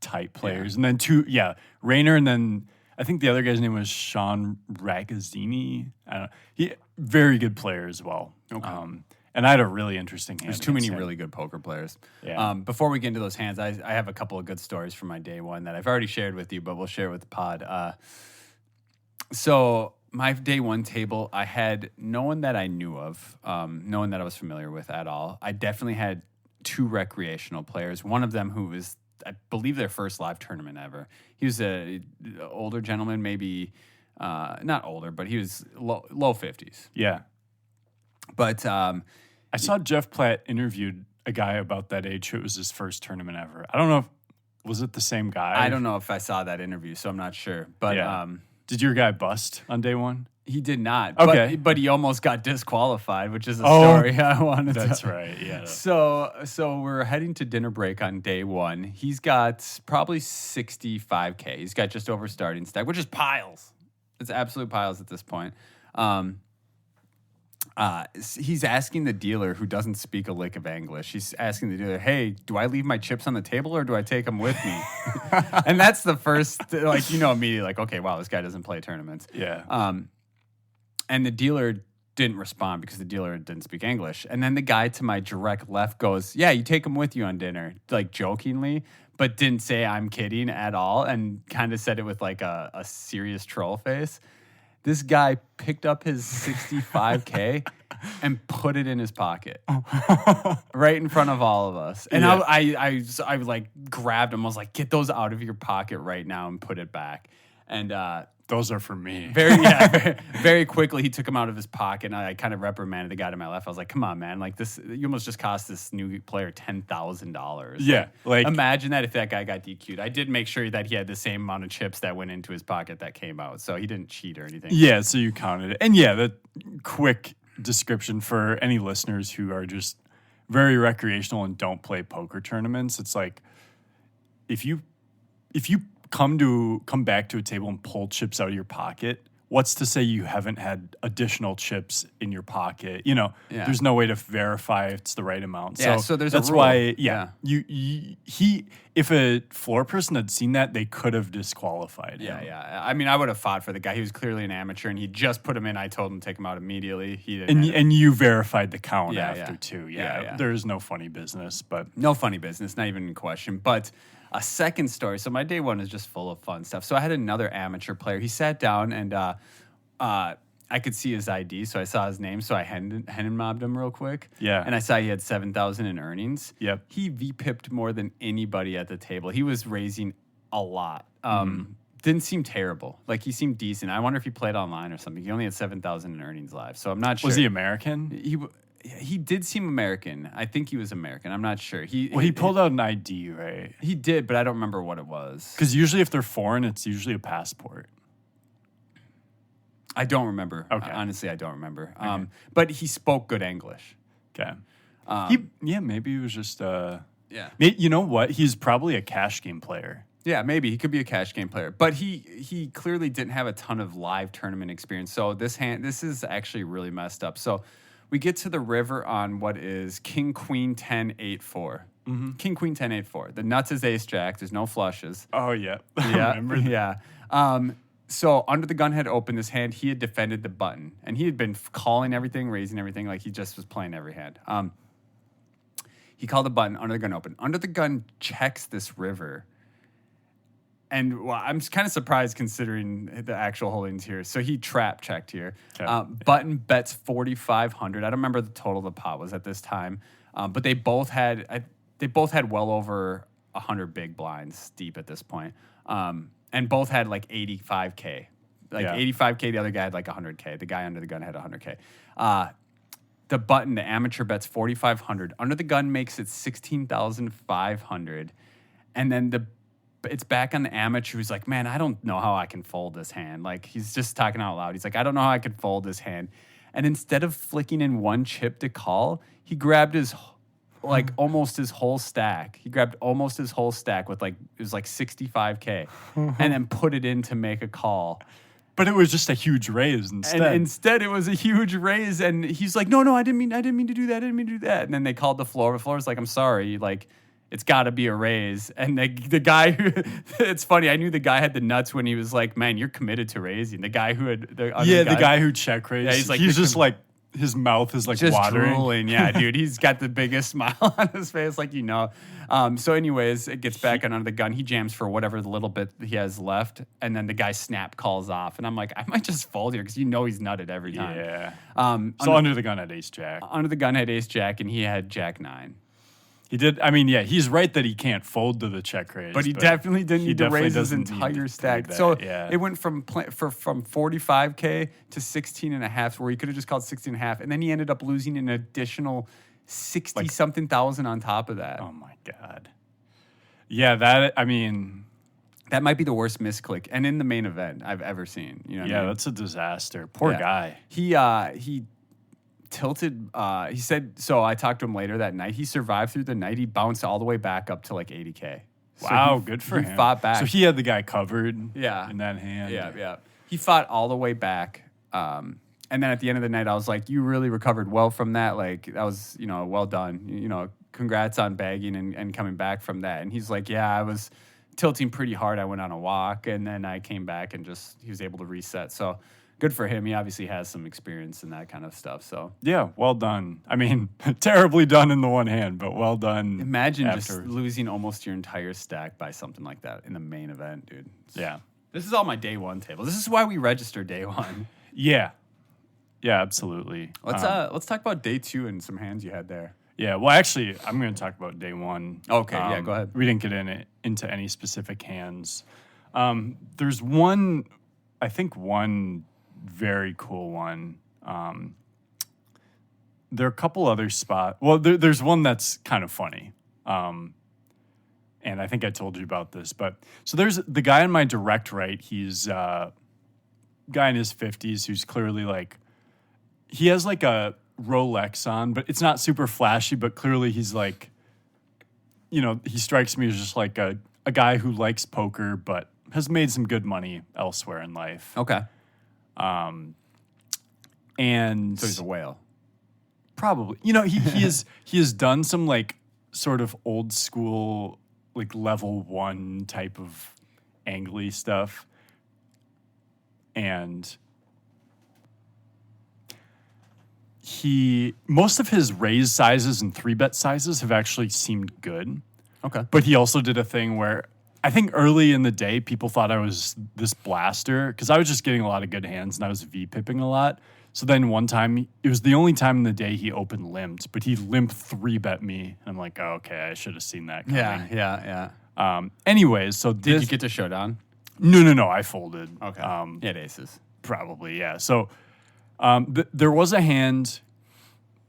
type players. Yeah. And then 2, Rainer, and then I think the other guy's name was Sean Ragazzini. I don't know. He very good player as well. Okay. And I had a really interesting hand. There's too many really good poker players. Yeah. Before we get into those hands, I have a couple of good stories from my day one that I've already shared with you, but we'll share it with the pod. So my day one table, I had no one that I knew of, no one that I was familiar with at all. I definitely had 2 recreational players. One of them who was, I believe, their first live tournament ever. He was a older gentleman, maybe not older, but he was low 50s. Yeah. But I saw Jeff Platt interviewed a guy about that age who it was his first tournament ever. I don't know was it the same guy? I don't know if I saw that interview, so I'm not sure. But did your guy bust on day one? He did not. Okay. But he almost got disqualified, which is a story I wanted to. That's right. Yeah. So we're heading to dinner break on day one. He's got probably 65K. He's got just over starting stack, which is piles. It's absolute piles at this point. He's asking the dealer, who doesn't speak a lick of English, he's asking the dealer, hey, do I leave my chips on the table or do I take them with me? And that's the first, immediately okay, wow, this guy doesn't play tournaments. Yeah. And the dealer didn't respond because the dealer didn't speak English. And then the guy to my direct left goes, yeah, you take them with you on dinner, jokingly, but didn't say I'm kidding at all, and kind of said it with a serious troll face. This guy picked up his 65K and put it in his pocket right in front of all of us. And I grabbed him. I was like, get those out of your pocket right now and put it back. And those are for me. Very quickly, he took them out of his pocket, and I kind of reprimanded the guy to my left. I was like, come on, man. You almost just cost this new player $10,000. Yeah. Imagine that if that guy got DQ'd. I did make sure that he had the same amount of chips that went into his pocket that came out. So he didn't cheat or anything. Yeah, so you counted it. And yeah, the quick description for any listeners who are just very recreational and don't play poker tournaments, it's like if you come back to a table and pull chips out of your pocket, what's to say you haven't had additional chips in your pocket? There's no way to verify it's the right amount. Yeah, so there's that's a rule. why, if a floor person had seen that, they could have disqualified him. Yeah. I mean, I would have fought for the guy. He was clearly an amateur, and he just put him in. I told him to take him out immediately. He didn't. And you verified the count after too. Yeah. There's no funny business, but no funny business, not even in question. But a second story. So my day one is just full of fun stuff. So I had another amateur player. He sat down, and I could see his ID, so I saw his name. So I Hennon mobbed him real quick. Yeah. And I saw he had 7,000 in earnings. Yep. He V-pipped more than anybody at the table. He was raising a lot. Didn't seem terrible. He seemed decent. I wonder if he played online or something. He only had 7,000 in earnings live, so I'm not sure. Was he American? He did seem American. I think he was American. I'm not sure. He pulled out an ID, right? He did, but I don't remember what it was. Because usually if they're foreign, it's usually a passport. I don't remember. Okay. Honestly, I don't remember. Okay. But he spoke good English. Okay. Maybe he was just yeah. You know what? He's probably a cash game player. Yeah, maybe he could be a cash game player, but he clearly didn't have a ton of live tournament experience. So this is actually really messed up. So we get to the river on what is King Queen 10 8 4. Mm-hmm. King Queen 10 8 4. The nuts is Ace Jack. There's no flushes. Oh yeah, yeah, remember that? Yeah. So under the gun had opened his hand. He had defended the button, and he had been calling everything, raising everything, like he just was playing every hand. He called the button. Under the gun open. Under the gun checks this river. And I'm kind of surprised considering the actual holdings here. So he trap checked here. Okay. Button bets 4,500. I don't remember the total the pot was at this time, but they both had well over 100 big blinds deep at this point, and both had 85K, 85K. The other guy had 100K. The guy under the gun had 100K. The button, the amateur, bets 4,500. Under the gun makes it 16,500, and then it's back on the amateur who's like, man, I don't know how I can fold this hand. He's just talking out loud. He's like, I don't know how I can fold this hand. And instead of flicking in one chip to call, he grabbed his, almost his whole stack. He grabbed almost his whole stack with it was 65K and then put it in to make a call. But it was just a huge raise instead. And instead, it was a huge raise. And he's like, no, I didn't mean to do that. I didn't mean to do that. And then they called the floor. The floor's like, I'm sorry. It's got to be a raise. And the guy who, it's funny, I knew the guy had the nuts when he was like, man, you're committed to raising. The guy who had, the guy who check raised. Yeah, he's just his mouth is just watering. Drooling. Yeah, dude, he's got the biggest smile on his face, So anyways, it gets back under the gun. He jams for whatever the little bit he has left. And then the guy snap calls off. And I'm like, I might just fold here because he's nutted every time. Yeah. So under the gun had Ace Jack. Under the gun had Ace Jack, and he had Jack 9. He did. I mean, yeah, he's right that he can't fold to the check raise. But he definitely didn't need to raise his entire stack. So it went from 45K to 16.5, where he could have just called 16.5. And then he ended up losing an additional 60-something thousand on top of that. Oh, my God. Yeah, That might be the worst misclick, and in the main event I've ever seen. You know what I mean? That's a disaster. Poor guy. He tilted. He said so. I talked to him later that night. He survived through the night. He bounced all the way back up to like 80K. Wow, good for him. He fought back. So he had the guy covered. Yeah. In that hand. Yeah. He fought all the way back. And then at the end of the night, I was like, "You really recovered well from that. Like that was, well done. Congrats on bagging and coming back from that." And he's like, "Yeah, I was tilting pretty hard. I went on a walk, and then I came back and he was able to reset. So good for him. He obviously has some experience in that kind of stuff. So yeah, well done. I mean, terribly done in the one hand, but well done. Imagine just losing almost your entire stack by something like that in the main event, dude. Yeah. This is all my day one table. This is why we register day one. Yeah. Yeah, absolutely. Let's talk about day two and some hands you had there. Yeah, well, actually, I'm going to talk about day one. Okay, go ahead. We didn't get into any specific hands. There's one very cool one. There are a couple other spots. Well, there's one that's kind of funny. And I think I told you about this. But so there's the guy on my direct right. He's a guy in his 50s who's clearly like, he has like a Rolex on, but it's not super flashy, but clearly he's like, he strikes me as just like a guy who likes poker, but has made some good money elsewhere in life. Okay. And so he's a whale. Probably. He has done some like sort of old school, like level 1 type of angly stuff. And most of his raise sizes and 3-bet sizes have actually seemed good. Okay. But he also did a thing where I think early in the day, people thought I was this blaster because I was just getting a lot of good hands and I was V-pipping a lot. So then one time, it was the only time in the day he opened limped, but he limp 3-bet me. And I'm like, oh, okay, I should have seen that coming. Yeah. Anyways, so did you get to showdown? No, I folded. Okay. You had aces. Probably, yeah. So there was a hand.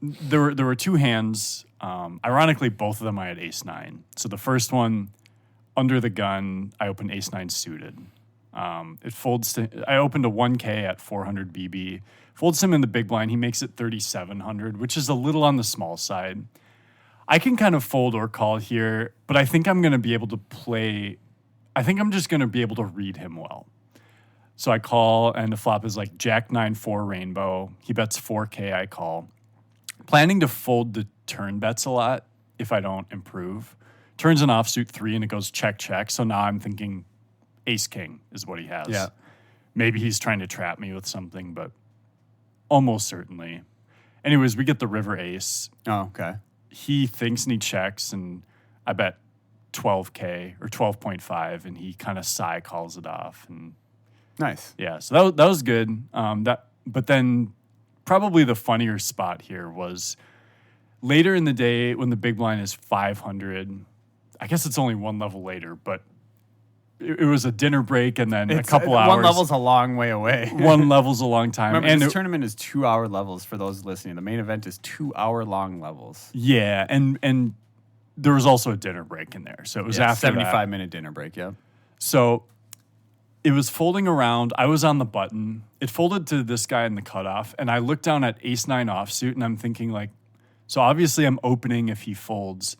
There were 2 hands. Ironically, both of them I had ace-9. So the first one, under the gun, I opened ace-9 suited. It folds to. I opened a 1K at 400 BB. Folds him in the big blind. He makes it 3,700, which is a little on the small side. I can kind of fold or call here, but I think I'm going to be able to play. I think I'm just going to be able to read him well. So I call, and the flop is like Jack 9-4 rainbow. He bets 4K. I call, planning to fold the turn bets a lot if I don't improve. Turns an offsuit 3, and it goes check. So now I'm thinking ace king is what he has. Yeah. Maybe he's trying to trap me with something, but almost certainly. Anyways, we get the river ace. Oh, okay. He thinks and he checks, and I bet 12K or 12.5, and he kind of calls it off. And nice. Yeah, so that was good. But then probably the funnier spot here was later in the day when the big blind is 500. I guess it's only one level later, but it was a dinner break and then a couple hours. One level's a long way away. One level's a long time. Remember, this tournament is 2-hour levels for those listening. The main event is 2-hour long levels. Yeah, and there was also a dinner break in there. So it was after 75-minute dinner break, yeah. So it was folding around. I was on the button. It folded to this guy in the cutoff, and I looked down at ace-9 offsuit, and I'm thinking like, so obviously I'm opening if he folds.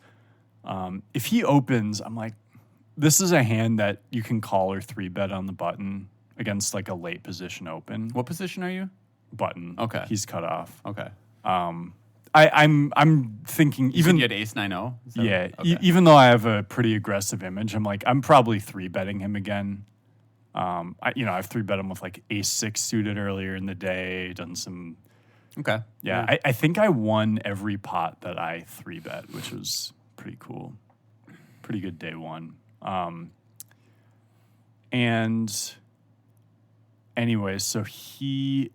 If he opens, I'm like, this is a hand that you can call or 3-bet on the button against like a late position open. What position are you? Button. Okay. He's cut off. Okay. I'm thinking even you had ace-9-0? Yeah. Okay. Even though I have a pretty aggressive image, I'm like, I'm probably 3-betting him again. I've 3-bet him with like ace-6 suited earlier in the day, done some. Okay. Yeah. I think I won every pot that I 3-bet, which was pretty cool. Pretty good day one. And anyways, so he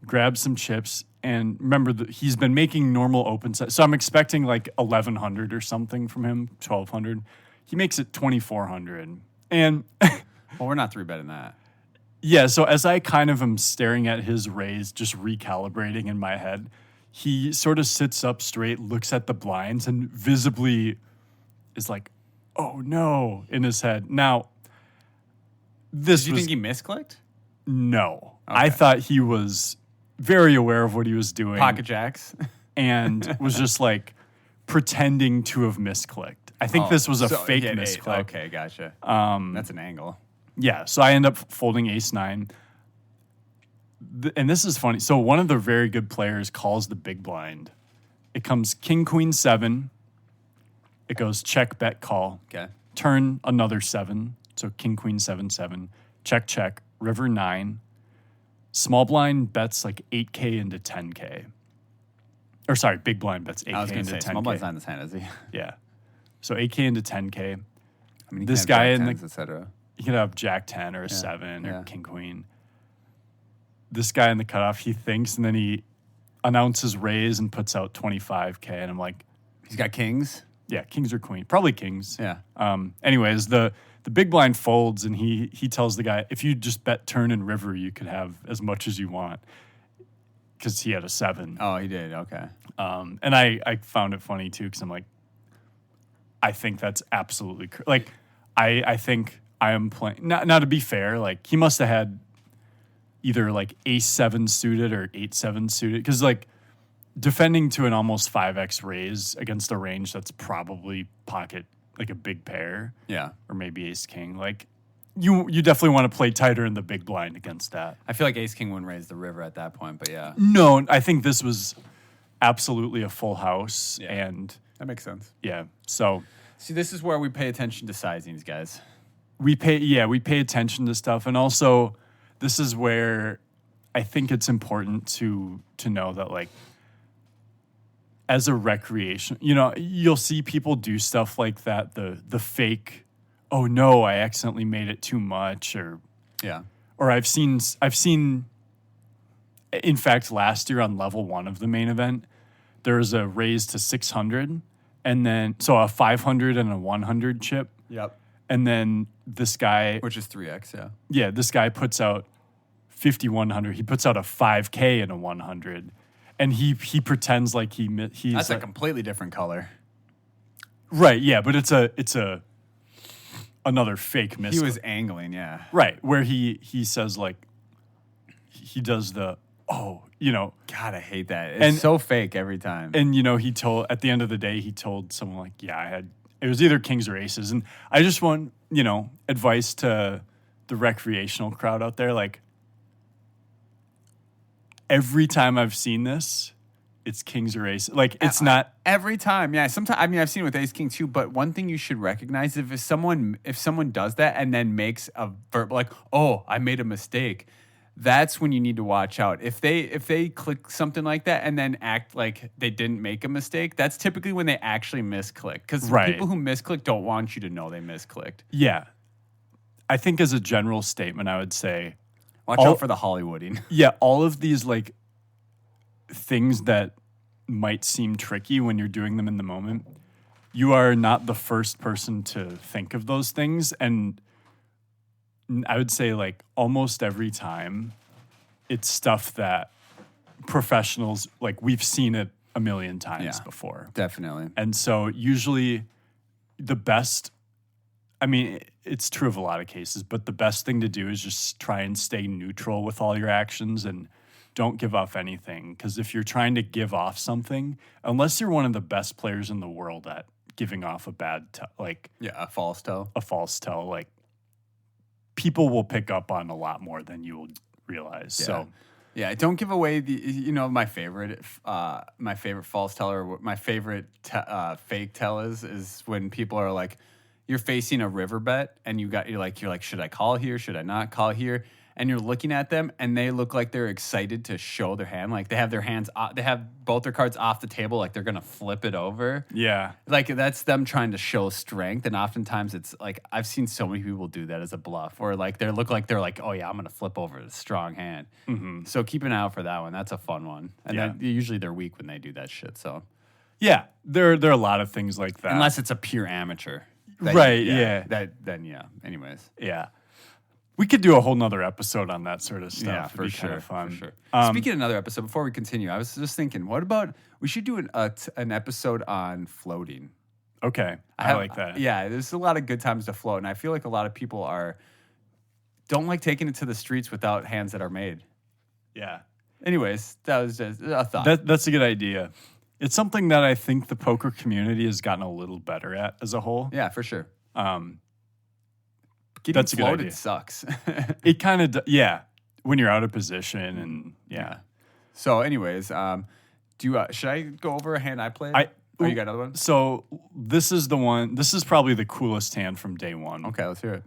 grabs some chips, and remember he's been making normal open set. So I'm expecting like 1,100 or something from him, 1,200. He makes it 2,400. And well, we're not 3-betting that. Yeah. So as I kind of am staring at his raise, just recalibrating in my head, he sort of sits up straight, looks at the blinds, and visibly is like, oh no, in his head. Now, this Did you think he misclicked? No. Okay. I thought he was very aware of what he was doing. Pocket jacks. And was just like pretending to have misclicked. I think this was a fake misclick. Okay, gotcha. That's an angle. Yeah, so I end up folding ace-9. And this is funny. So one of the very good players calls the big blind. It comes king, queen, 7. It goes check, bet, call. Okay. Turn, another 7. So king, queen, 7, 7. Check, check. River, 9. Small blind bets like 8K into 10K. Or sorry, big blind bets 8K into 10K. I was going to say, small blind's not in this hand, is he? Yeah. So 8K into 10K. I mean, this guy in the, et cetera. You could have jack 10 or a 7 or king, queen. This guy in the cutoff, he thinks, and then he announces raise and puts out 25K. And I'm like, he's got kings? Yeah, kings or queen. Probably kings. Yeah. Anyways, the big blind folds, and he tells the guy, if you just bet turn and river, you could have as much as you want. Because he had a 7. Oh, he did. Okay. And I found it funny, too, because I'm like, I think that's absolutely like, I think I am playing. Now, to be fair, like, he must have had either, like, ace-7 suited or 8-7 suited. Because, like, defending to an almost 5x raise against a range that's probably pocket, like, a big pair. Yeah. Or maybe ace-king. Like, you definitely want to play tighter in the big blind against that. I feel like ace-king wouldn't raise the river at that point, but yeah. No, I think this was absolutely a full house. Yeah. And that makes sense. yeah, so... See, this is where we pay attention to sizings, guys. We pay attention to stuff. And also, this is where I think it's important to know that, like, as a recreation, you'll see people do stuff like that, the fake, oh no, I accidentally made it too much, or I've seen in fact last year on level 1 of the main event, there was a raise to 600, and then so a 500 and a 100 chip. Yep. And then this guy, which is 3x, yeah. Yeah, this guy puts out 5,100. He puts out a 5K and a 100. And he pretends like he's That's a completely different color. Right, yeah, but it's a another fake misclick. He was angling, yeah. Right, where he says, like, he does the God, I hate that. It's so fake every time. And he told at the end of the day, he told someone, like, yeah, it was either kings or aces. And I just want, advice to the recreational crowd out there, like, every time I've seen this, it's kings or aces. Like, it's not every time. Yeah, sometimes. I mean, I've seen it with ace king too. But one thing you should recognize if someone does that and then makes a verbal, like, "Oh, I made a mistake," that's when you need to watch out. If they click something like that and then act like they didn't make a mistake, that's typically when they actually misclick. Because people who misclick don't want you to know they misclicked. Yeah, I think as a general statement, I would say, watch out for the Hollywooding. Yeah, all of these, like, things that might seem tricky when you're doing them in the moment, you are not the first person to think of those things. And I would say, like, almost every time, it's stuff that professionals, like, we've seen it a million times before. Definitely. And so usually the best, I mean, it's true of a lot of cases, but the best thing to do is just try and stay neutral with all your actions and don't give off anything. Because if you're trying to give off something, unless you're one of the best players in the world at giving off a a false tell, like, people will pick up on a lot more than you will realize. Yeah. So, yeah, don't give away my favorite false tell, or my favorite fake tell is when people are like, you're facing a river bet and you're like, should I call here? Should I not call here? And you're looking at them and they look like they're excited to show their hand. Like, they have their hands, they have both their cards off the table. Like, they're going to flip it over. yeah. Like, that's them trying to show strength. And oftentimes it's like, I've seen so many people do that as a bluff, or like they're like, oh yeah, I'm going to flip over a strong hand. Mm-hmm. So keep an eye out for that one. That's a fun one. And then usually they're weak when they do that shit. So yeah, there are a lot of things like that. Unless it's a pure amateur. Anyways. Yeah. We could do a whole nother episode on that sort of stuff. Yeah, for sure. Kind of fun. For sure. Speaking of another episode, before we continue, I was just thinking, what about we should do an episode on floating? Okay, I like that. Yeah, there's a lot of good times to float, and I feel like a lot of people are don't like taking it to the streets without hands that are made. Yeah. Anyways, that was just a thought. That's a good idea. It's something that I think the poker community has gotten a little better at as a whole. Yeah, for sure. Getting that's a good idea. Sucks. It kind of, when you're out of position and yeah. So, anyways, should I go over a hand I played? You got another one? So this is the one. This is probably the coolest hand from day one. Okay, let's hear it.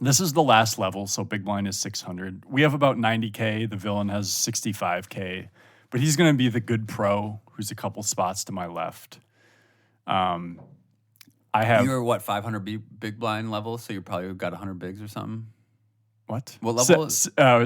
This is the last level, so big blind is 600. We have about 90K. The villain has 65K, but he's going to be the good pro who's a couple spots to my left. You were 500 big blind level, so you probably got 100 bigs or something. What level?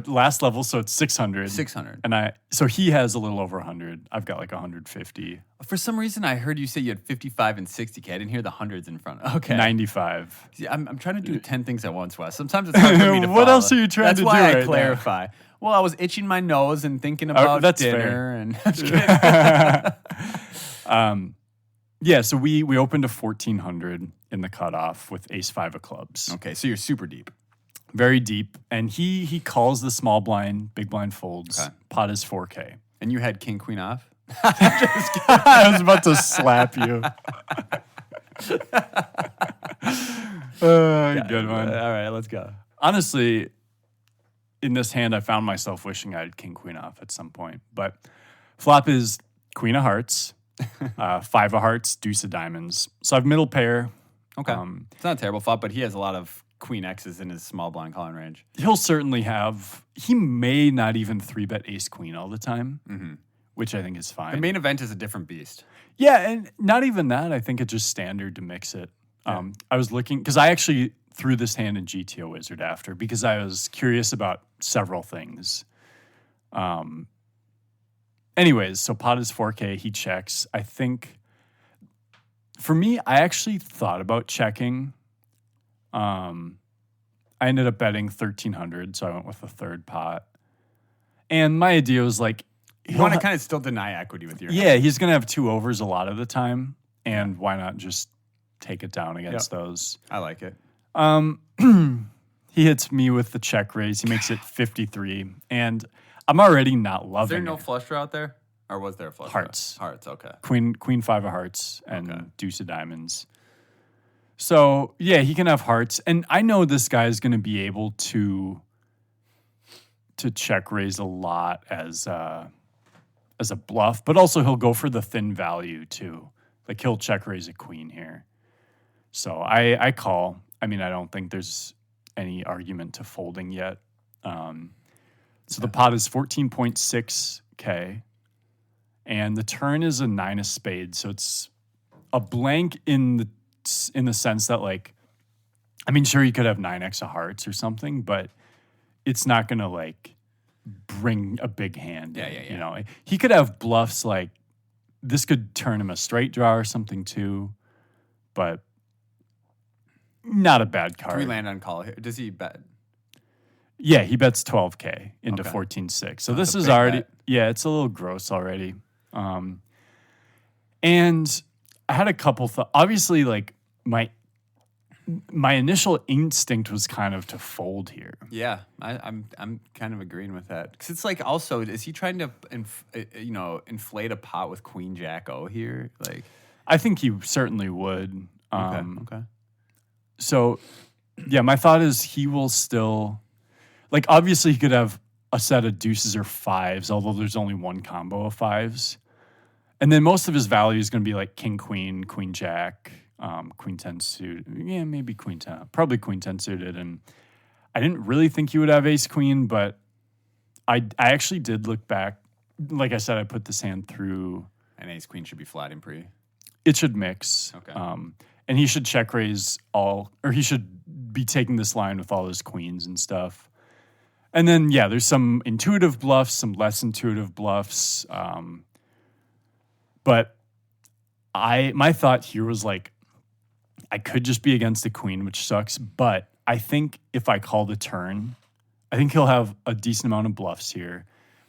Last level, so it's 600. 600. And so he has a little over 100. I've got like 150. For some reason, I heard you say you had 55 and 60K. I didn't hear the hundreds in front. Okay. 95. See, I'm trying to do 10 things at once, Wes. Sometimes it's hard for me to What follow. else are you trying to do? That's why I right clarify. now? Well, I was itching my nose and thinking about that's dinner. fair. And I'm just kidding. Yeah, so we opened to 1400 in the cutoff with ace 5 of clubs. Okay, so you're super deep. Very deep. And he calls the small blind, big blind folds. Okay. Pot is 4K. And you had king, queen off? I was about to slap you. Good one. All right, let's go. Honestly, in this hand, I found myself wishing I had king, queen off at some point. But flop is queen of hearts, 5 of hearts, deuce of diamonds. So I have middle pair. Okay. It's not a terrible flop, but he has a lot of queen X's in his small blind calling range. He'll certainly have, he may not even 3-bet ace queen all the time, which I think is fine. The main event is a different beast. Yeah, and not even that. I think it's just standard to mix it. Yeah. I was looking, because I actually threw this hand in GTO Wizard after, because I was curious about several things. Anyways, so pot is 4K, he checks. I think, for me, I actually thought about checking. I ended up betting 1,300, so I went with a third pot. And my idea was like, you want to kind of still deny equity with your hand. Yeah, he's going to have 2 overs a lot of the time, and why not just take it down against those? I like it. He hits me with the check raise. He makes it 53, and I'm already not loving it. Is there no flush draw out there? Or was there a flush Hearts. draw? Hearts, okay. Queen 5 of hearts and deuce of diamonds. So, yeah, he can have hearts. And I know this guy is going to be able to check raise a lot as a bluff, but also he'll go for the thin value too. Like he'll check raise a queen here. So I call. I mean, I don't think there's any argument to folding yet. So the pot is 14.6K, and the turn is a 9 of spades. So it's a blank in the sense that, like, I mean, sure, you could have 9x of hearts or something, but it's not going to, like, bring a big hand. Yeah. You know, he could have bluffs like this could turn him a straight draw or something too, but not a bad card. Can we land on call here? Does he bet? Yeah, he bets 12K into 14.6. So this is already, it's a little gross already. And I had a couple obviously, like, my initial instinct was kind of to fold here. Yeah, I'm kind of agreeing with that, because it's like, also, is he trying to inflate a pot with Queen Jack O here? Like, I think he certainly would. Okay. So, yeah, my thought is he will still, like, obviously he could have a set of deuces or fives, although there's only one combo of fives. And then most of his value is going to be like king, queen, queen, jack, queen 10 suited. Yeah, maybe queen 10. Probably queen 10 suited. And I didn't really think he would have ace queen, but I actually did look back. Like I said, I put this hand through. And ace queen should be flat in pre. It should mix. Okay. And he should check raise all, or he should be taking this line with all his queens and stuff. And then, yeah, there's some intuitive bluffs, some less intuitive bluffs. But my thought here was, like, I could just be against the queen, which sucks. But I think if I call the turn, I think he'll have a decent amount of bluffs here.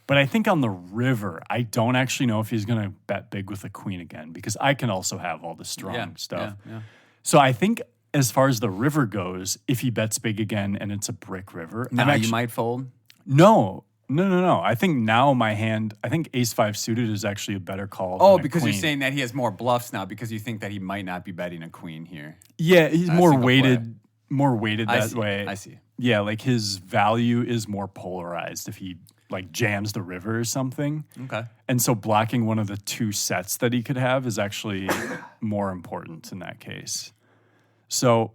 But I think on the river, I don't actually know if he's going to bet big with a queen again, because I can also have all the strong stuff. Yeah. So I think as far as the river goes, if he bets big again and it's a brick river, now you might fold. No. I think now I think ace five suited is actually a better call. Oh, than a because queen. you're saying that he has more bluffs now because you think that he might not be betting a queen here. Yeah, he's more weighted that way. I see. Yeah, like his value is more polarized if he like jams the river or something. Okay. And so blocking one of the two sets that he could have is actually more important in that case. So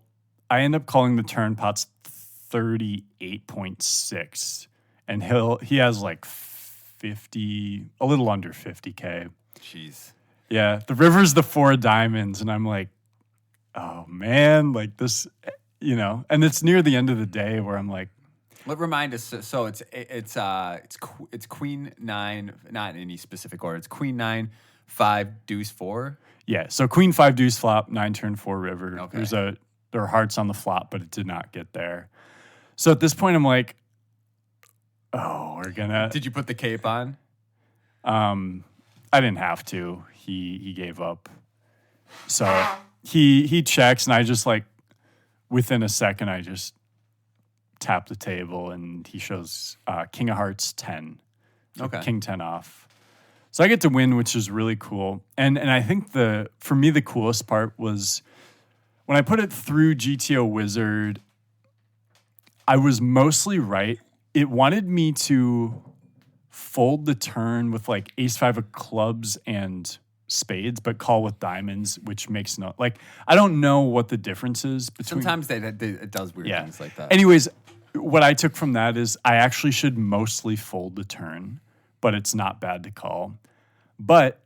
I end up calling the turn pot's 38.6. And he has like 50, a little under 50K. Jeez. Yeah, the river's the 4 of diamonds, and I'm like, oh man, like this, and it's near the end of the day where I'm like, Let remind us. So it's queen 9, not in any specific order. It's queen 9, 5, deuce 4. Yeah, so queen 5 deuce flop, 9 turn 4 river. Okay. There are hearts on the flop, but it did not get there. So at this point, I'm like, oh, we're gonna. Did you put the cape on? I didn't have to. He gave up. So he checks, and I just like within a second, I just tap the table, and he shows King of Hearts 10. So okay. King 10 off. So I get to win, which is really cool. And I think for me the coolest part was when I put it through GTO Wizard, I was mostly right. It wanted me to fold the turn with like ace 5 of clubs and spades, but call with diamonds, which makes no, like, I don't know what the difference is between. Sometimes it does weird things like that. Anyways, what I took from that is I actually should mostly fold the turn, but it's not bad to call. But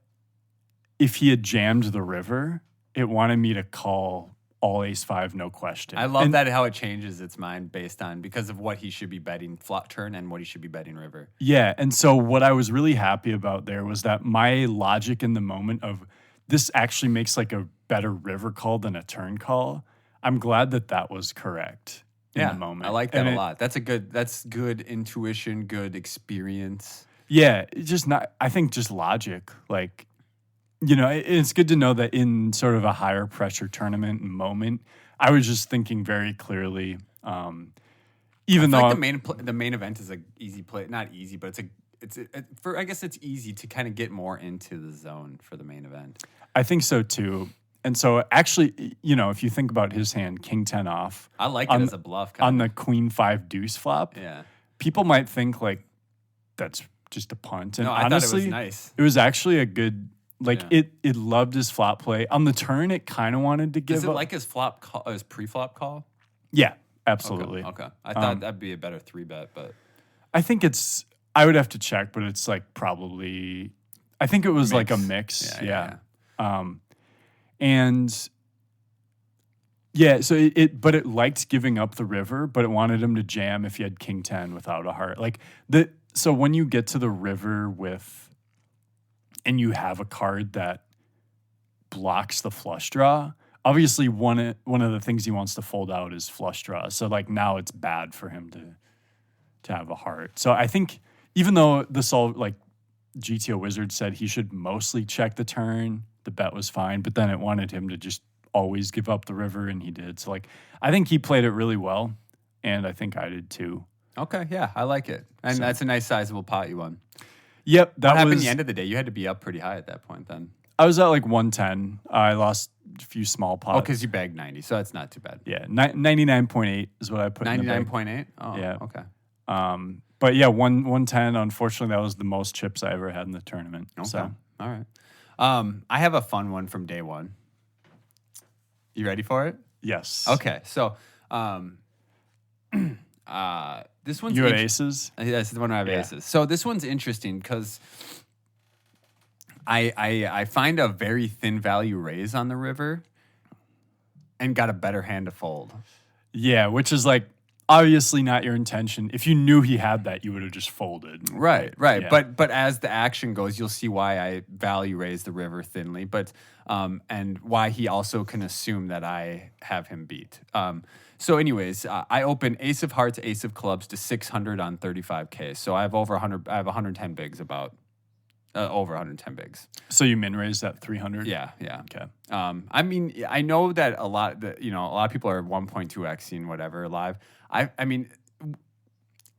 if he had jammed the river, it wanted me to call all ace 5, no question. I love that how it changes its mind based on because of what he should be betting flop turn and what he should be betting river. Yeah, and so what I was really happy about there was that my logic in the moment of this actually makes like a better river call than a turn call. I'm glad that was correct in the moment. I like that a lot. That's good intuition, good experience. Yeah, I think just logic. Like, it's good to know that in sort of a higher pressure tournament moment, I was just thinking very clearly. Even though the main event is an easy play, not easy, but I guess it's easy to kind of get more into the zone for the main event. I think so too. And so actually, if you think about his hand, King 10 off. I like it as a bluff. On the Queen 5 deuce flop. Yeah. People might think like that's just a punt. And no, I honestly, thought it was nice. It was actually a good, it loved his flop play. On the turn, it kind of wanted to give up. Is it like his flop call, his pre-flop call? Yeah, absolutely. Okay. I thought that'd be a better 3-bet, but. I think I would have to check, but it's like probably, I think it was like a mix. Yeah. And yeah, so but it liked giving up the river, but it wanted him to jam if he had King 10 without a heart. So when you get to the river and you have a card that blocks the flush draw, obviously one of the things he wants to fold out is flush draw. So like now it's bad for him to have a heart. So I think even though GTO Wizard said he should mostly check the turn, the bet was fine, but then it wanted him to just always give up the river, and he did. So I think he played it really well, and I think I did too. Okay, yeah, I like it. And that's a nice sizable pot you won. Yep. What happened at the end of the day? You had to be up pretty high at that point then. I was at like 110. I lost a few small pots. Oh, because you bagged 90, so that's not too bad. Yeah, 99.8 is what I put in the bag. 99.8? Oh, yeah. Okay. But yeah, 110, unfortunately, that was the most chips I ever had in the tournament. Okay. So. All right. I have a fun one from day one. You ready for it? Yes. Okay. So, this one's... You had aces? Yes, the one I have aces. So this one's interesting because I find a very thin value raise on the river and got a better hand to fold. Yeah, which is like obviously not your intention. If you knew he had that, you would have just folded. Right. Yeah. But as the action goes, you'll see why I value raise the river thinly, but and why he also can assume that I have him beat. So anyways, I open ace of hearts, ace of clubs to 600 on 35K. So I have over 100. I have 110 bigs about Over 110 bigs. So you min raised at 300? Yeah. Okay. I mean, I know that a lot of people are 1.2xing whatever live. I mean,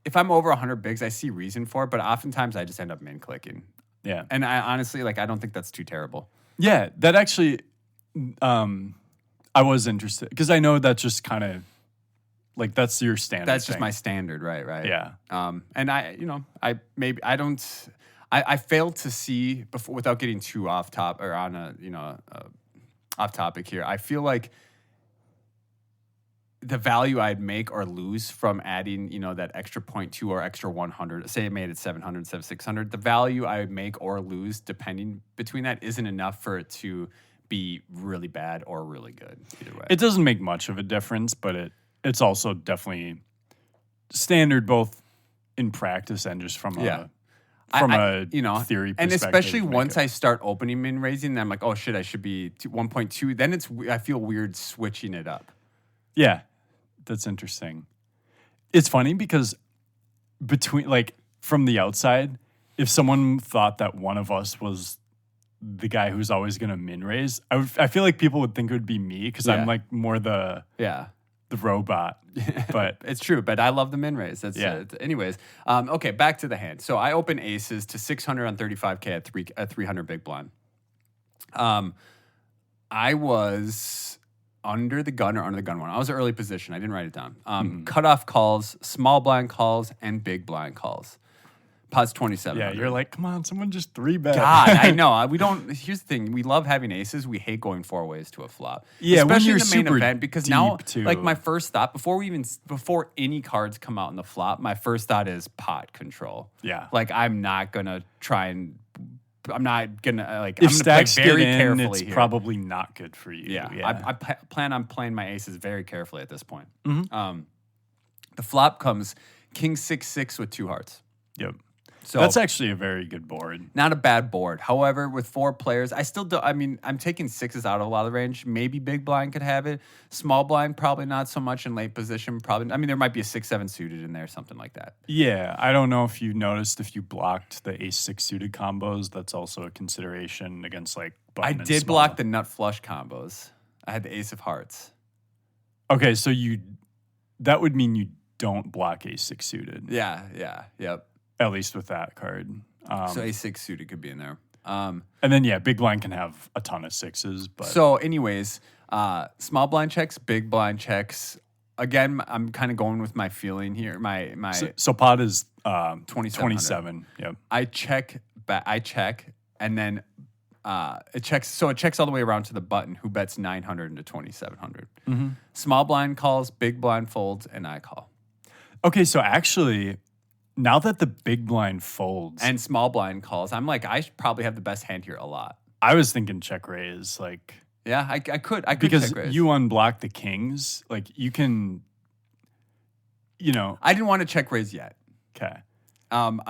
if I'm over 100 bigs, I see reason for it, but oftentimes I just end up min clicking. Yeah. And I honestly, I don't think that's too terrible. Yeah, that actually, I was interested because I know that's just kind of that's your standard. That's thing. Just my standard, right? Yeah. And I failed to see before without getting too off top or on off topic here. I feel like the value I'd make or lose from adding, that extra 0.2 or extra 100, say I made it 700 instead of 600, the value I would make or lose depending between that isn't enough for it to be really bad or really good either way. It doesn't make much of a difference, but it's also definitely standard both in practice and just from a theory perspective. And especially once I start opening min raising, I'm like, oh shit, I should be 1.2. Then I feel weird switching it up. Yeah, that's interesting. It's funny because from the outside, if someone thought that one of us was the guy who's always going to min raise, I feel like people would think it would be me because I'm more the robot. But it's true. But I love the min raise. Anyways, okay, back to the hand. So I open aces to 600 on 35K at 300 big blind. I was under the gun one. I was an early position. I didn't write it down. Cutoff calls, small blind calls, and big blind calls. Pot's 27. Yeah, you're like, come on, someone just 3-bet. God, I know. We don't. Here's the thing: we love having aces. We hate going 4 ways to a flop. Yeah, especially when you're in the main super event. Because deep now, too. my first thought before any cards come out in the flop, my first thought is pot control. Yeah, I'm not gonna try and. I'm not gonna If I'm gonna stacks play very get in, carefully. it's here. probably not good for you. Yeah. I plan on playing my aces very carefully at this point. Mm-hmm. The flop comes king 6-6 with 2 hearts. Yep. So that's actually a very good board. Not a bad board. However, with 4 players, I still do. I mean, I'm taking 6s out of a lot of the range. Maybe big blind could have it. Small blind, probably not so much in late position. Probably. I mean, there might be a 6-7 suited in there, something like that. Yeah, I don't know if you noticed if you blocked the ace-6 suited combos. That's also a consideration against button I and did small. block the nut flush combos. I had the ace of hearts. Okay, so that would mean you don't block ace-6 suited. Yeah, yep. At least with that card. So ace-6 suited could be in there. And then, big blind can have a ton of 6s. But So anyways, small blind checks, big blind checks. Again, I'm kind of going with my feeling here. My So pot is 27. Yep. I check, and then it checks. So it checks all the way around to the button, who bets 900 into 2,700. Mm-hmm. Small blind calls, big blind folds, and I call. Okay, so actually, now that the big blind folds and small blind calls, I'm like, I should probably have the best hand here a lot. I was thinking check raise, Yeah, I could because check raise. you unblock the kings, you can, I didn't want to check raise yet. Okay. I'm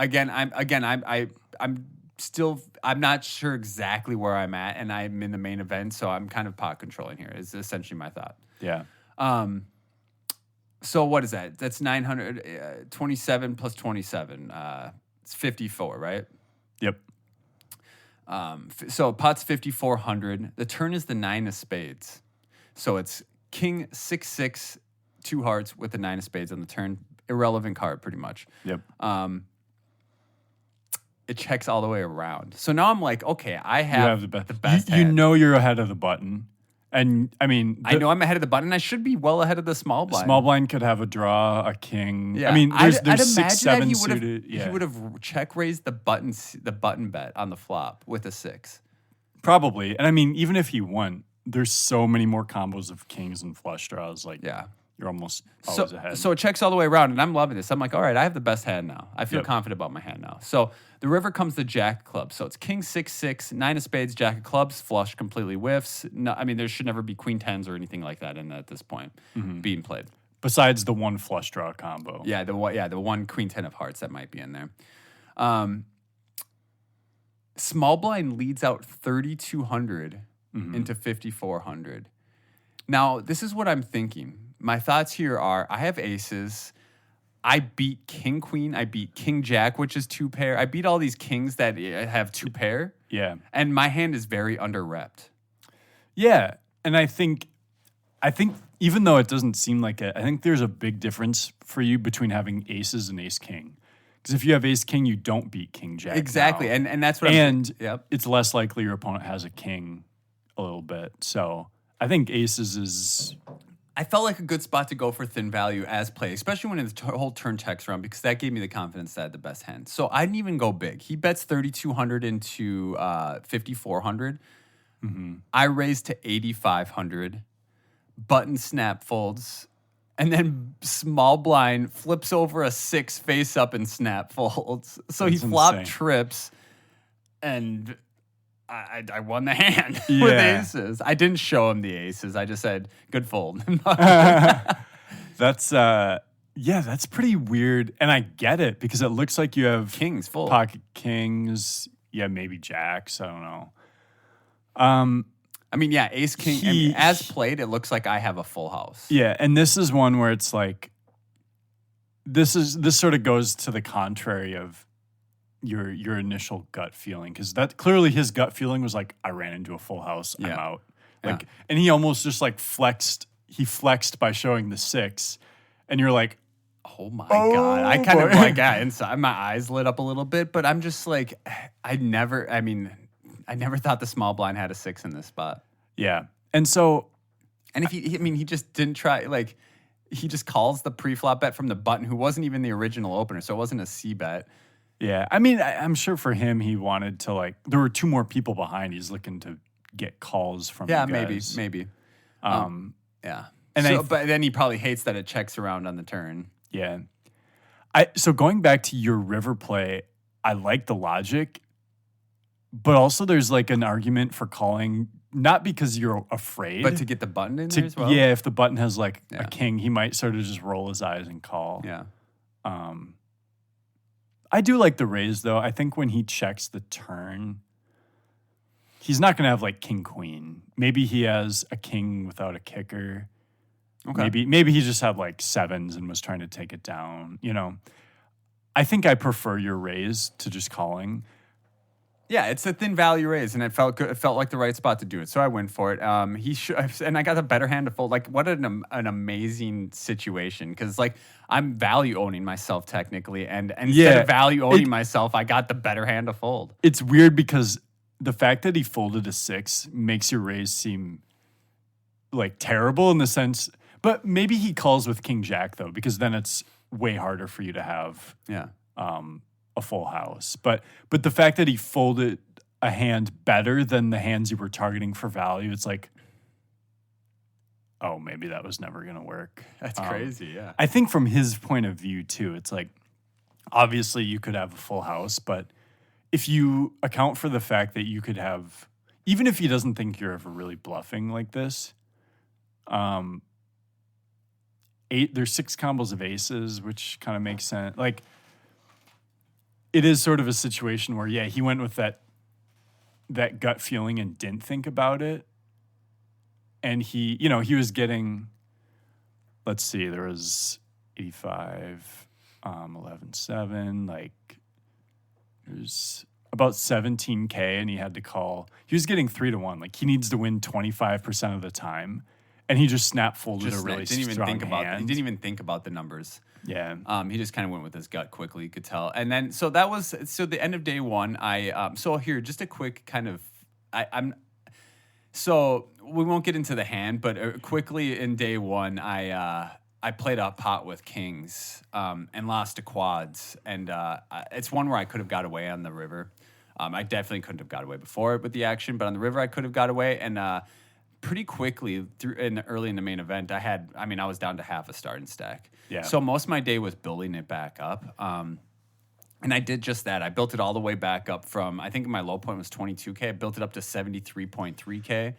not sure exactly where I'm at, and I'm in the main event, so I'm kind of pot controlling here. Is essentially my thought. Yeah. So what is that? That's 900, 27 plus 27. It's 54, right? Yep. So pot's 5,400. The turn is the 9 of spades. So it's king 6-6, 2 hearts with the 9 of spades on the turn. Irrelevant card, pretty much. Yep. It checks all the way around. So now I'm like, okay, I have the best you hand. You're ahead of the button. And I mean, I know I'm ahead of the button. I should be well ahead of the small blind. Small blind could have a draw, a king. Yeah. I mean, there's I'd 6, 7 suited. He would have check raised the button bet on the flop with a 6. Probably. And I mean, even if he won, there's so many more combos of kings and flush draws. You're almost always ahead. So it checks all the way around, and I'm loving this. I'm like, all right, I have the best hand now. I feel confident about my hand now. So the river comes the jack of clubs. So it's king 6-6, 9 of spades, jack of clubs, flush completely whiffs. No, I mean, there should never be queen 10s or anything like that in at this point being played. Besides the one flush draw combo. Yeah, the one queen 10 of hearts that might be in there. Small blind leads out 3,200 into 5,400. Now, this is what I'm thinking. My thoughts here are I have aces. I beat king queen. I beat king jack, which is 2 pair. I beat all these kings that have 2 pair. Yeah. And my hand is very under-repped. Yeah. And I think even though it doesn't seem like it, I think there's a big difference for you between having aces and ace king. Because if you have ace king, you don't beat king jack. Exactly. Now. And that's what It's less likely your opponent has a king a little bit. So I think aces is... I felt like a good spot to go for thin value as play, especially when it's the whole turn text run, because that gave me the confidence that I had the best hand. So I didn't even go big. He bets 3,200 into 5,400. Mm-hmm. I raised to 8,500. Button snap folds, and then small blind flips over a 6 face up and snap folds. So That's he flopped insane. trips, and I won the hand with aces. I didn't show him the aces. I just said, good fold. That's that's pretty weird. And I get it because it looks like you have kings full. Pocket kings. Yeah, maybe jacks. I don't know. I mean, yeah, ace king. As played, it looks like I have a full house. Yeah, and this is one where it's like this sort of goes to the contrary of your initial gut feeling, because that clearly his gut feeling was like, I ran into a full house, I'm out. Like, and he almost just like flexed. He flexed by showing the 6, and you're like, oh my god! I kind of like inside my eyes lit up a little bit, but I'm just like, I never thought the small blind had a 6 in this spot. Yeah, and so, and if he just didn't try, like, he just calls the pre-flop bet from the button, who wasn't even the original opener, so it wasn't a C bet. Yeah, I mean, I'm sure for him, he wanted to, like, there were 2 more people behind. He's looking to get calls from you guys. maybe. Yeah. And but then he probably hates that it checks around on the turn. Yeah. So going back to your river play, I like the logic, but also there's like an argument for calling, not because you're afraid, but to get the button in there as well. Yeah, if the button has like a king, he might sort of just roll his eyes and call. Yeah. I do like the raise though. I think when he checks the turn, he's not going to have like king queen. Maybe he has a king without a kicker. Okay. Maybe he just had like 7s and was trying to take it down. You know, I think I prefer your raise to just calling. Yeah, it's a thin value raise, and it felt good. It felt like the right spot to do it, so I went for it. And I got a better hand to fold. Like, what an amazing situation, because like I'm value owning myself technically, and instead of value owning myself, I got the better hand to fold. It's weird because the fact that he folded a 6 makes your raise seem like terrible in the sense, but maybe he calls with king jack though, because then it's way harder for you to have a full house. But the fact that he folded a hand better than the hands you were targeting for value, it's like, oh, maybe that was never going to work. That's crazy, yeah. I think from his point of view too, it's like, obviously you could have a full house, but if you account for the fact that you could have, even if he doesn't think you're ever really bluffing like this, there's 6 combos of aces, which kind of makes sense. Like, it is sort of a situation where, he went with that gut feeling and didn't think about it. And he was getting, let's see, there was 85, 11-7, like there's about 17K, and he had to call. He was getting 3-1. Like, he needs to win 25% of the time. And he just snap folded a really strong hand. He didn't even think about the numbers. Yeah. He just kind of went with his gut quickly, you could tell. And then, so the end of day one, so here, just a quick kind of, so we won't get into the hand, but quickly in day one, I played a pot with kings and lost to quads. And it's one where I could have got away on the river. I definitely couldn't have got away before with the action, but on the river I could have got away. And pretty quickly early in the main event, I was down to half a starting stack. Yeah. So most of my day was building it back up. And I did just that. I built it all the way back up from, I think my low point was 22K. I built it up to 73.3K.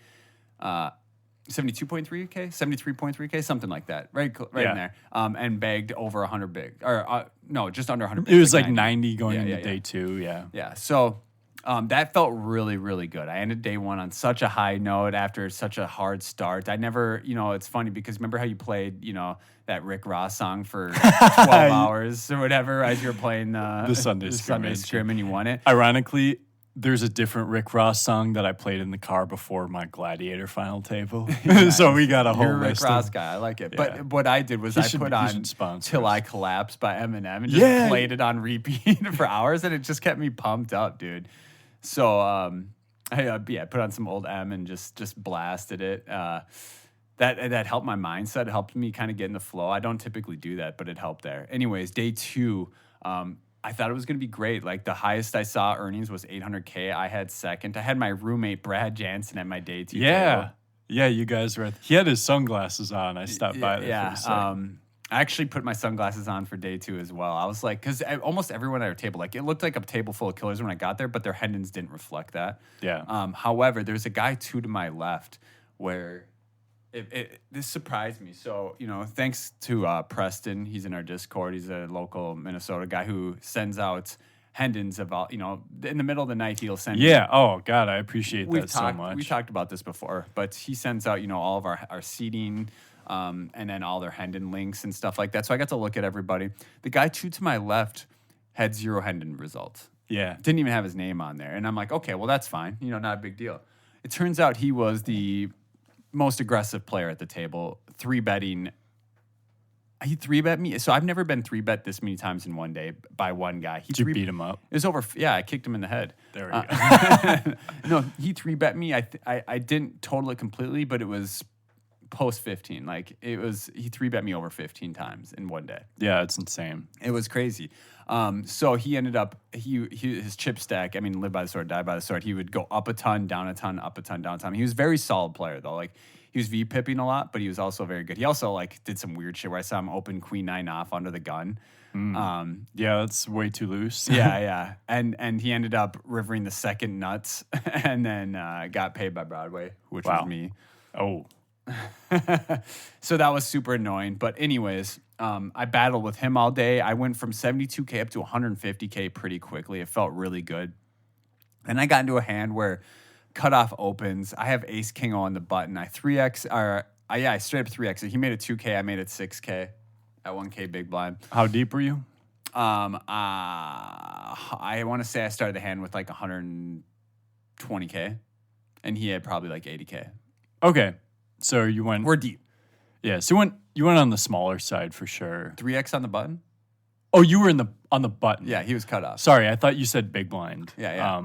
72.3K, 73.3K, something like that, right in there. And bagged over 100 big, or no, just under 100 big. It was like 90 going into day 2, yeah. Yeah, so That felt really, really good. I ended day one on such a high note after such a hard start. I never, it's funny because remember how you played, that Rick Ross song for 12 hours or whatever as you're playing the Sunday Scrim and you won it? Ironically, there's a different Rick Ross song that I played in the car before my Gladiator final table. Nice. So we got a whole list. Rick Ross guy. I like it. Yeah. But what I did was I put on Till I Collapse by Eminem and just played it on repeat for hours, and it just kept me pumped up, dude. So I put on some old M and just blasted it. That helped my mindset. It helped me kind of get in the flow. I don't typically do that, but it helped there. Anyways, day two, I thought it was going to be great. Like the highest I saw earnings was $800K. I had second. I had my roommate Brad Jansen at my day two. Yeah. Yeah, you guys were. He had his sunglasses on. I stopped by there for a second. I actually put my sunglasses on for day two as well. I was like, because almost everyone at our table, like it looked like a table full of killers when I got there, but their hendons didn't reflect that. Yeah. However, there's a guy two to my left where this surprised me. So, thanks to Preston. He's in our Discord. He's a local Minnesota guy who sends out hendons of all, in the middle of the night, he'll send. Yeah. Oh, God, I appreciate that so much. We talked about this before, but he sends out, all of our seating, and then all their hendon links and stuff like that. So I got to look at everybody. The guy two to my left had 0 hendon results. Yeah. Didn't even have his name on there. And I'm like, okay, well, that's fine. Not a big deal. It turns out he was the most aggressive player at the table, 3-betting. He 3-bet me. So I've never been 3-bet this many times in one day by one guy. Did you beat him up? It was over. Yeah, I kicked him in the head. There we go. No, he 3-bet me. I didn't total it completely, but it was post 15. Like he 3-bet me over 15 times in one day. Yeah, it's insane. It was crazy. So he ended up his chip stack. I mean, live by the sword, die by the sword. He would go up a ton, down a ton, up a ton, down a ton. He was a very solid player though. Like he was V-pipping a lot, but he was also very good. He also did some weird shit where I saw him open queen 9 off under the gun. Yeah, that's way too loose. yeah. And he ended up rivering the second nuts and then got paid by Broadway, which was me. Oh. So that was super annoying. But anyways, I battled with him all day. I went from 72K up to 150K pretty quickly. It felt really good. And I got into a hand where cutoff opens. I have ace king on the button. I 3x I straight up 3x. He made it 2K. I made it 6K at 1K big blind. How deep were you? I want to say I started the hand with 120K, and he had probably 80K. Okay. So you went. We're deep. Yeah. So you went on the smaller side for sure. 3x on the button. Oh, you were on the button. Yeah, he was cut off. Sorry, I thought you said big blind. Yeah.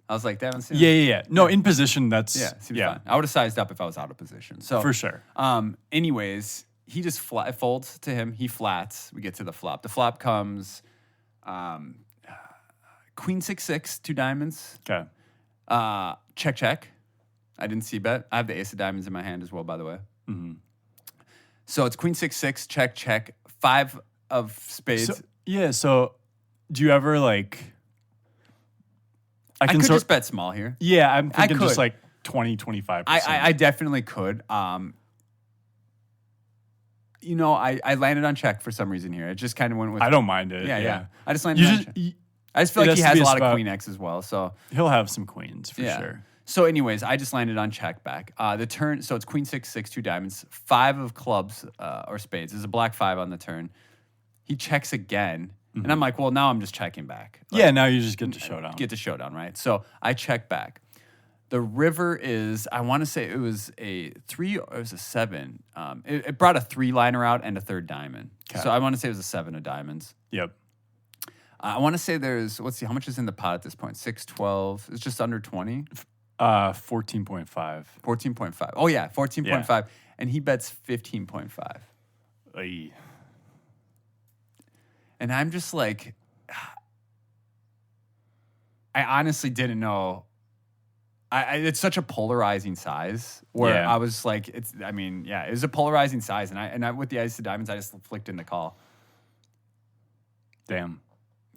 I was like, that. Yeah. No, in position, that's seems fine. I would have sized up if I was out of position. So for sure. Anyways, he just folds to him. He flats. We get to the flop. The flop comes, queen 6-6, 2 diamonds. Okay. Check. I didn't see bet. I have the ace of diamonds in my hand as well, by the way. Mm-hmm. So it's queen 6-6, check, 5 of spades. So do you ever I could just bet small here. Yeah, I'm thinking just 20, 25%. I definitely could. I landed on check for some reason here. It just kind of went with. I don't mind it. Yeah. I just landed on check. I just feel like he has a lot of queen X as well. So he'll have some queens for sure. So anyways, I just landed on check back. The turn, so it's queen 6-6, 2 diamonds, 5 of clubs or spades. There's a black 5 on the turn. He checks again. And I'm like, well, now I'm just checking back. Now you just get to showdown. Get to showdown, right? So I check back. The river is, I want to say it was a 3 or it was a 7. It brought a 3-liner out and a 3rd diamond. Okay. So I want to say it was a 7 of diamonds. Yep. I want to say there's, let's see, how much is in the pot at this point? 6, 12. It's just under 20. 14.5. 14.5. Oh, yeah, 14.5. Yeah. And he bets 15.5. Ay. And I'm just like, I honestly didn't know. It's such a polarizing size where I was like, it was a polarizing size. And I with the ace of diamonds, I just flicked in the call. Damn.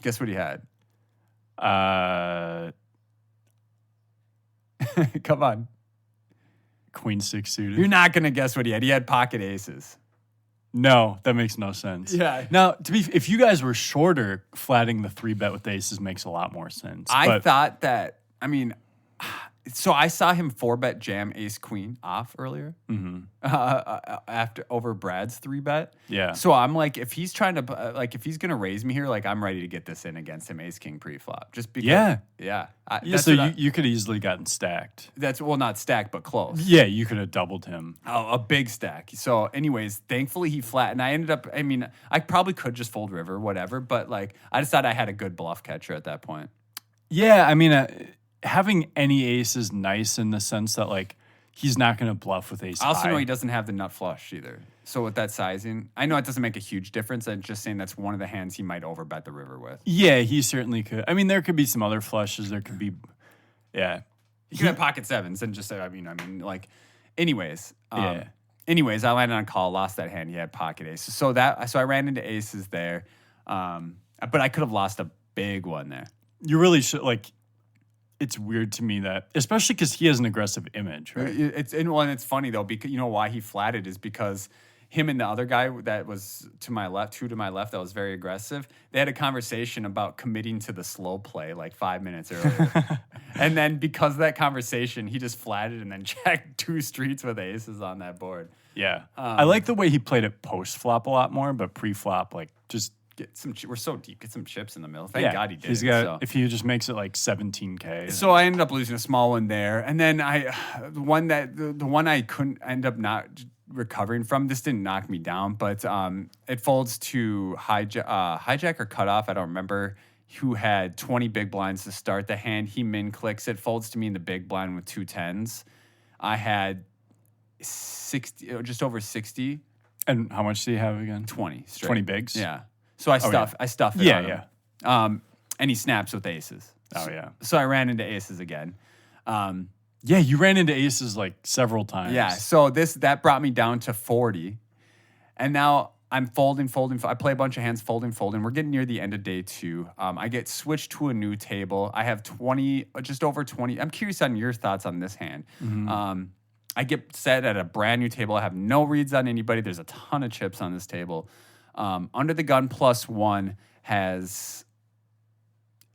Guess what he had? Come on. Queen 6 suited. You're not going to guess what he had. He had pocket aces. No, that makes no sense. Yeah. Now, if you guys were shorter, flatting the 3-bet with aces makes a lot more sense. I thought that I mean, so I saw him 4-bet jam ace queen off earlier after over Brad's 3-bet. Yeah. So I'm like, if he's trying to if he's gonna raise me here, like I'm ready to get this in against him ace king pre-flop. Just because. Yeah. So you could easily gotten stacked. That's not stacked, but close. Yeah, you could have doubled him. Oh, a big stack. So, anyways, thankfully he flattened. I ended up. I mean, I probably could just fold river, whatever. But like, I decided I had a good bluff catcher at that point. Yeah, I mean. Having any ace is nice in the sense that like he's not going to bluff with ace. I also high. know he doesn't have the nut flush either. So with that sizing, I know it doesn't make a huge difference. I'm just saying that's one of the hands he might overbet the river with. Yeah, he certainly could. I mean, there could be some other flushes. There could be, yeah. He could have pocket sevens and just say, I mean, like, anyways. Anyways, I landed on call, lost that hand. He had pocket aces. So I ran into aces there. But I could have lost a big one there. You really should like. It's weird to me that, especially because he has an aggressive image, right? It's funny though, because you know why he flatted is because him and the other guy that was to my left, two to my left, that was very aggressive. They had a conversation about committing to the slow play like 5 minutes earlier, and then because of that conversation, he just flatted and then checked 2 streets with aces on that board. Yeah, I like the way he played it post flop a lot more, but pre flop like just. We're so deep. Get some chips in the middle. Thank God he did. He's got. If he just makes it like 17K. So I ended up losing a small one there, and then the one I couldn't end up not recovering from. This didn't knock me down, but it folds to hijack or cutoff. I don't remember. Who had 20 big blinds to start the hand? He min clicks it, folds to me in the big blind with 2 10s. I had 60, just over 60. And how much do you have again? 20 straight. 20 bigs. Yeah. So I stuff it. Yeah. And he snaps with aces. Oh yeah. So I ran into aces again. Yeah, you ran into aces like several times. Yeah. So that brought me down to 40, and now I'm folding. I play a bunch of hands, folding. We're getting near the end of day 2. I get switched to a new table. I have 20, just over 20. I'm curious on your thoughts on this hand. Mm-hmm. I get set at a brand new table. I have no reads on anybody. There's a ton of chips on this table. Under the gun +1 has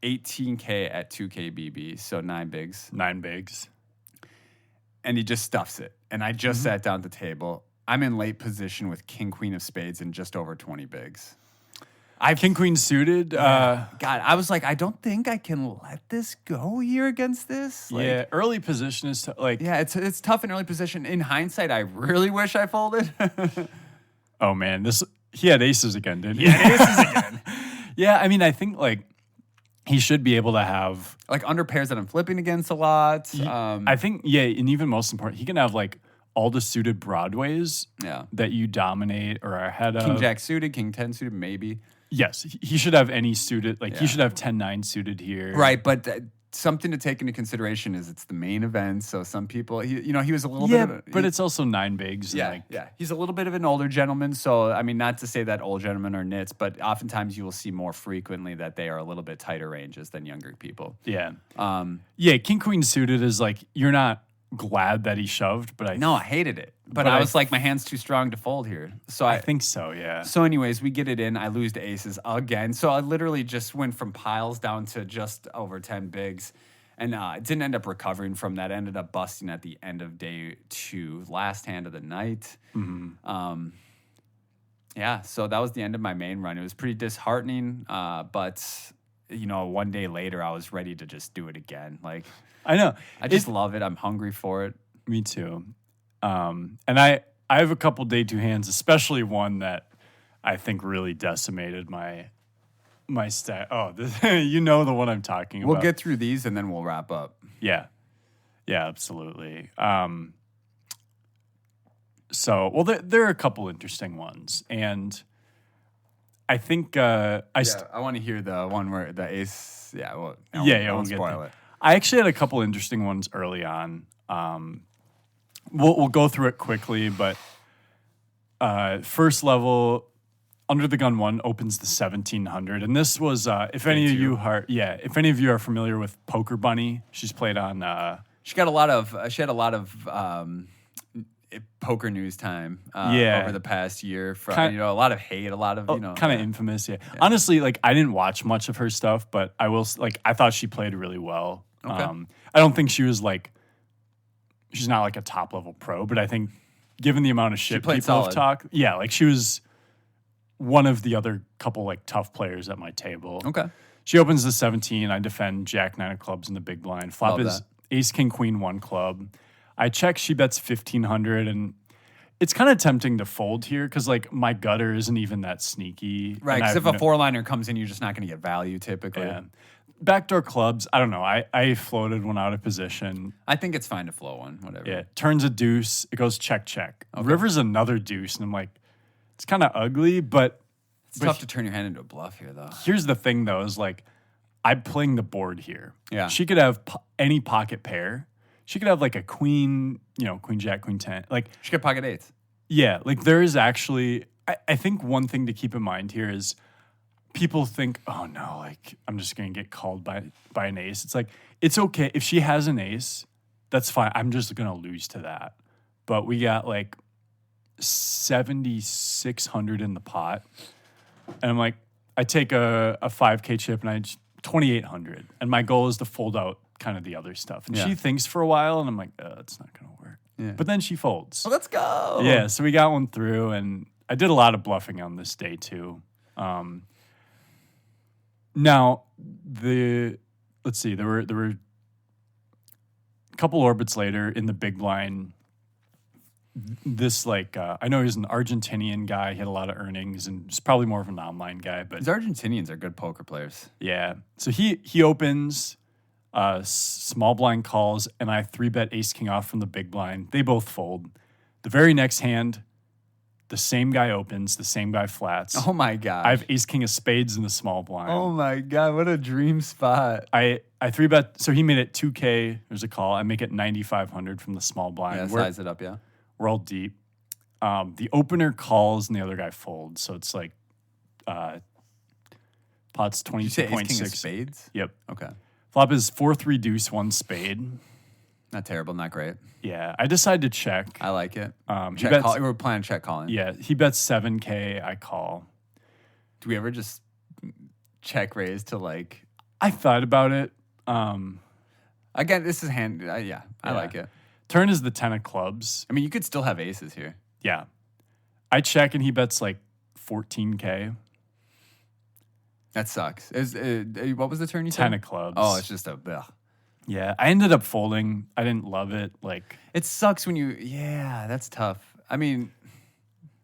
18K at 2K BB, so 9 bigs. 9 bigs. And he just stuffs it. And I just sat down at the table. I'm in late position with king, queen of spades and just over 20 bigs. King, queen suited. God, I was like, I don't think I can let this go here against this. Like, early position is yeah, it's tough in early position. In hindsight, I really wish I folded. Oh man, he had aces again, didn't he? Yeah, aces again. Yeah, I mean, I think like he should be able to have like under pairs that I'm flipping against a lot. I think, and even most important, he can have like all the suited broadways that you dominate or are ahead of. King Jack suited, King 10 suited, maybe. Yes, he should have any suited. Like he should have 10-9 suited here. Right, but something to take into consideration is it's the main event. So some people, he was a little bit. But it's also 9 bigs. Yeah, he's a little bit of an older gentleman. So I mean, not to say that old gentlemen are nits, but oftentimes you will see more frequently that they are a little bit tighter ranges than younger people. Yeah. King queen suited is like you're not glad that he shoved, but I hated it. But I was like, my hand's too strong to fold here. So I think so, yeah. So anyways, we get it in. I lose to aces again. So I literally just went from piles down to just over 10 bigs. And it didn't end up recovering from that. Ended up busting at the end of day 2, last hand of the night. Mm-hmm. So that was the end of my main run. It was pretty disheartening. But, one day later, I was ready to just do it again. Like, I know. I just love it. I'm hungry for it. Me too. And I have a couple day 2 hands, especially one that I think really decimated my stat. Oh, the one I'm talking about. We'll get through these and then we'll wrap up. Yeah. Yeah, absolutely. There are a couple interesting ones. And I think I want to hear the one where the ace. Yeah, we'll spoil it. I actually had a couple interesting ones early on. We'll go through it quickly, but first level, under the gun 1 opens the 1700, and this was if any of you are familiar with Poker Bunny, she's played on. She had a lot of poker news time over the past year. From a lot of hate, a lot of kind of infamous. Yeah. Honestly, like I didn't watch much of her stuff, but I thought she played really well. Okay. I don't think she was like, she's not like a top level pro, but I think given the amount of shit people solid. have talked, yeah, like she was one of the other couple like tough players at my table. Okay. She opens the 17. I defend Jack 9 of clubs in the big blind. Flop Love is that. Ace King Queen 1 club. I check. She bets 1,500, and it's kind of tempting to fold here because like my gutter isn't even that sneaky. Right, because if a 4-liner comes in, you're just not going to get value typically. Yeah. Backdoor clubs, I don't know. I floated one out of position. I think it's fine to flow one, whatever. Yeah. Turns a deuce. It goes check, check. Okay. River's another deuce. And I'm like, it's kind of ugly, but it's tough to turn your hand into a bluff here, though. Here's the thing, though, is like, I'm playing the board here. Yeah. She could have any pocket pair. She could have like a queen, queen jack, queen 10. Like, she could pocket eights. Yeah. Like, there is actually, I think one thing to keep in mind here is, people think, oh no, like I'm just gonna get called by an ace. It's like, it's okay if she has an ace, that's fine. I'm just gonna lose to that. But we got like 7,600 in the pot, and I'm like, I take a 5K chip and I just 2,800, and my goal is to fold out kind of the other stuff. And she thinks for a while, and I'm like, it's not gonna work. Yeah. But then she folds. Let's go. Yeah, so we got one through, and I did a lot of bluffing on this day too. Now, let's see, there were a couple orbits later in the big blind. This I know he's an Argentinian guy. He had a lot of earnings, and he's probably more of an online guy. But these Argentinians are good poker players. Yeah. So he opens, small blind calls, and I 3-bet ace king off from the big blind. They both fold. The very next hand, the same guy opens, the same guy flats. Oh my god! I have ace king of spades in the small blind. Oh my god! What a dream spot! I 3-bet. So he made it 2K. There's a call. I make it 9,500 from the small blind. Yeah, size it up. Yeah, we're all deep. The opener calls and the other guy folds. So it's like pot's 22.6. Did you say ace king of spades? Yep. Okay. Flop is 4-3 deuce 1 spade. Not terrible, not great. Yeah, I decided to check. I like it. Check call. We were planning check calling. Yeah, he bets 7K. I call. Do we ever just check raise to like? I thought about it. Again, this is hand. I like it. Turn is the 10 of clubs. I mean, you could still have aces here. Yeah, I check and he bets like 14K. That sucks. What was the turn you said? 10 of clubs. Oh, it's just a. Ugh. Yeah, I ended up folding. I didn't love it. Like, it sucks when you. Yeah, that's tough. I mean,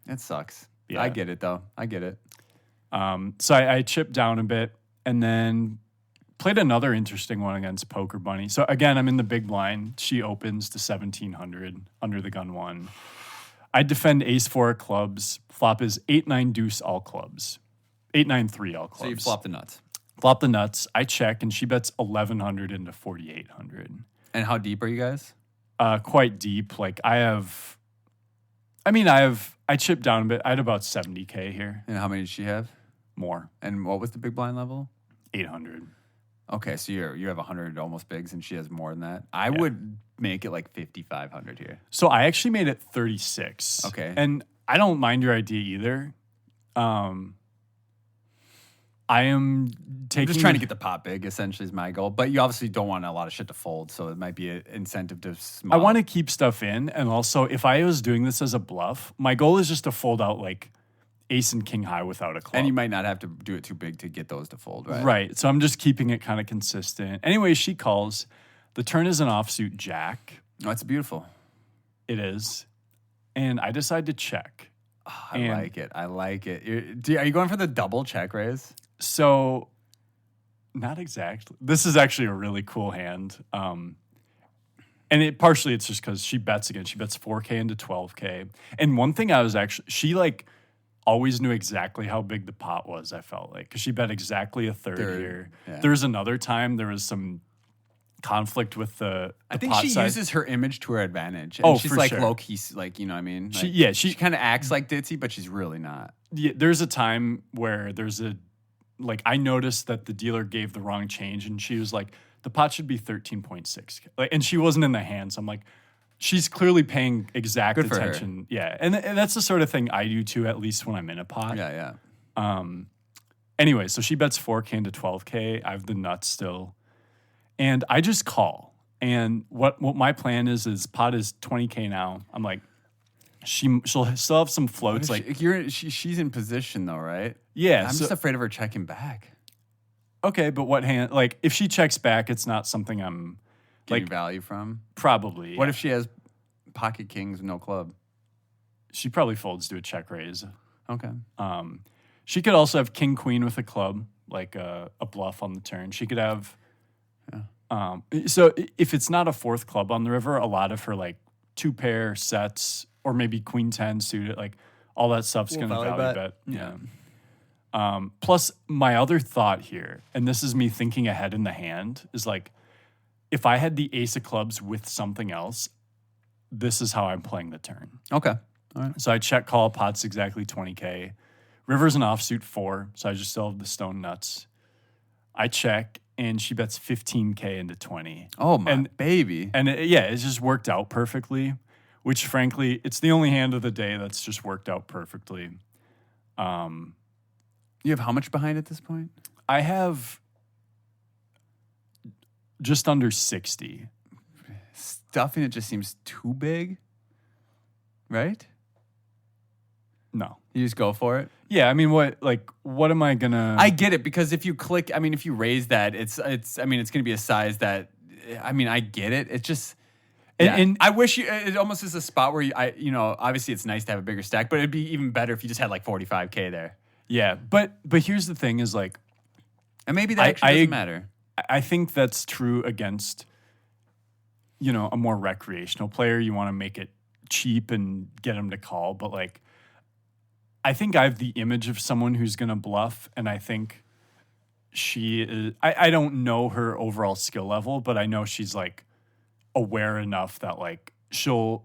it sucks. Yeah. I get it though. I get it. So I chipped down a bit and then played another interesting one against Poker Bunny. So again, I'm in the big blind. She opens to 1,700 under the gun 1. I defend ace 4 of clubs. Flop is 8-9 deuce all clubs. 8-9-3 all clubs. So you flop the nuts. Flop the nuts. I check, and she bets 1,100 into 4,800. And how deep are you guys? Quite deep. Like I chipped down a bit. I had about 70K here. And how many did she have? More. And what was the big blind level? 800. Okay, so you have 100 almost bigs, and she has more than that. I would make it like 5,500 here. So I actually made it 36. Okay. And I don't mind your idea either. I am taking... I'm just trying to get the pot big, essentially, is my goal. But you obviously don't want a lot of shit to fold, so it might be an incentive to small. I want to keep stuff in, and also, if I was doing this as a bluff, my goal is just to fold out, like, ace and king high without a club. And you might not have to do it too big to get those to fold, right? Right. So I'm just keeping it kind of consistent. Anyway, she calls. The turn is an offsuit jack. Oh, it's beautiful. It is. And I decide to check. Oh, I like it. I like it. Are you going for the double check raise? So, not exactly. This is actually a really cool hand. And it's just because she bets again. She bets 4K into 12K. And one thing she like always knew exactly how big the pot was, I felt like. Because she bet exactly a third here. Yeah. There was another time there was some conflict with the I think pot she size. uses her image to her advantage. And she's like sure. low key, like, you know what I mean? Like, she kind of acts like ditzy, but she's really not. Yeah, there's a time where I noticed that the dealer gave the wrong change, and she was like, the pot should be 13.6. And she wasn't in the hand, so I'm like, she's clearly paying exact attention. Yeah, and that's the sort of thing I do too, at least when I'm in a pot. Yeah. Anyway, so she bets 4K into 12K. I have the nuts still. And I just call. And what my plan is pot is 20K now. I'm like, she'll still have some floats. Like she's in position though, right? Yeah. I'm just afraid of her checking back. Okay, but what hand? Like if she checks back, it's not something I'm getting value from. Probably. What if she has pocket kings with no club? She probably folds to a check raise. Okay. She could also have king queen with a club, like a bluff on the turn. She could have. Yeah. So if it's not a fourth club on the river, a lot of her like 2-pair sets or maybe queen 10 suited, like all that stuff's going to value bet. Yeah. Plus, my other thought here, and this is me thinking ahead in the hand, is like if I had the ace of clubs with something else, this is how I'm playing the turn. Okay. All right. So I check call, pot's exactly 20K. River's an offsuit 4, so I just still have the stone nuts. I check, and she bets 15K into 20. Oh, my baby. And it just worked out perfectly, which frankly, it's the only hand of the day that's just worked out perfectly. You have how much behind at this point? I have just under 60. Stuffing it just seems too big, right? No. You just go for it? Yeah, I mean, what am I gonna... I get it, because if you click, I mean, if you raise that, it's gonna be a size that, I mean, I get it. It's just... Yeah. And I wish it almost is a spot where obviously it's nice to have a bigger stack, but it'd be even better if you just had like 45K there. Yeah, but here's the thing is like... And maybe that actually doesn't matter. I think that's true against, a more recreational player. You want to make it cheap and get them to call, but like... I think I have the image of someone who's going to bluff, and I think she is... I don't know her overall skill level, but I know she's like aware enough that like she'll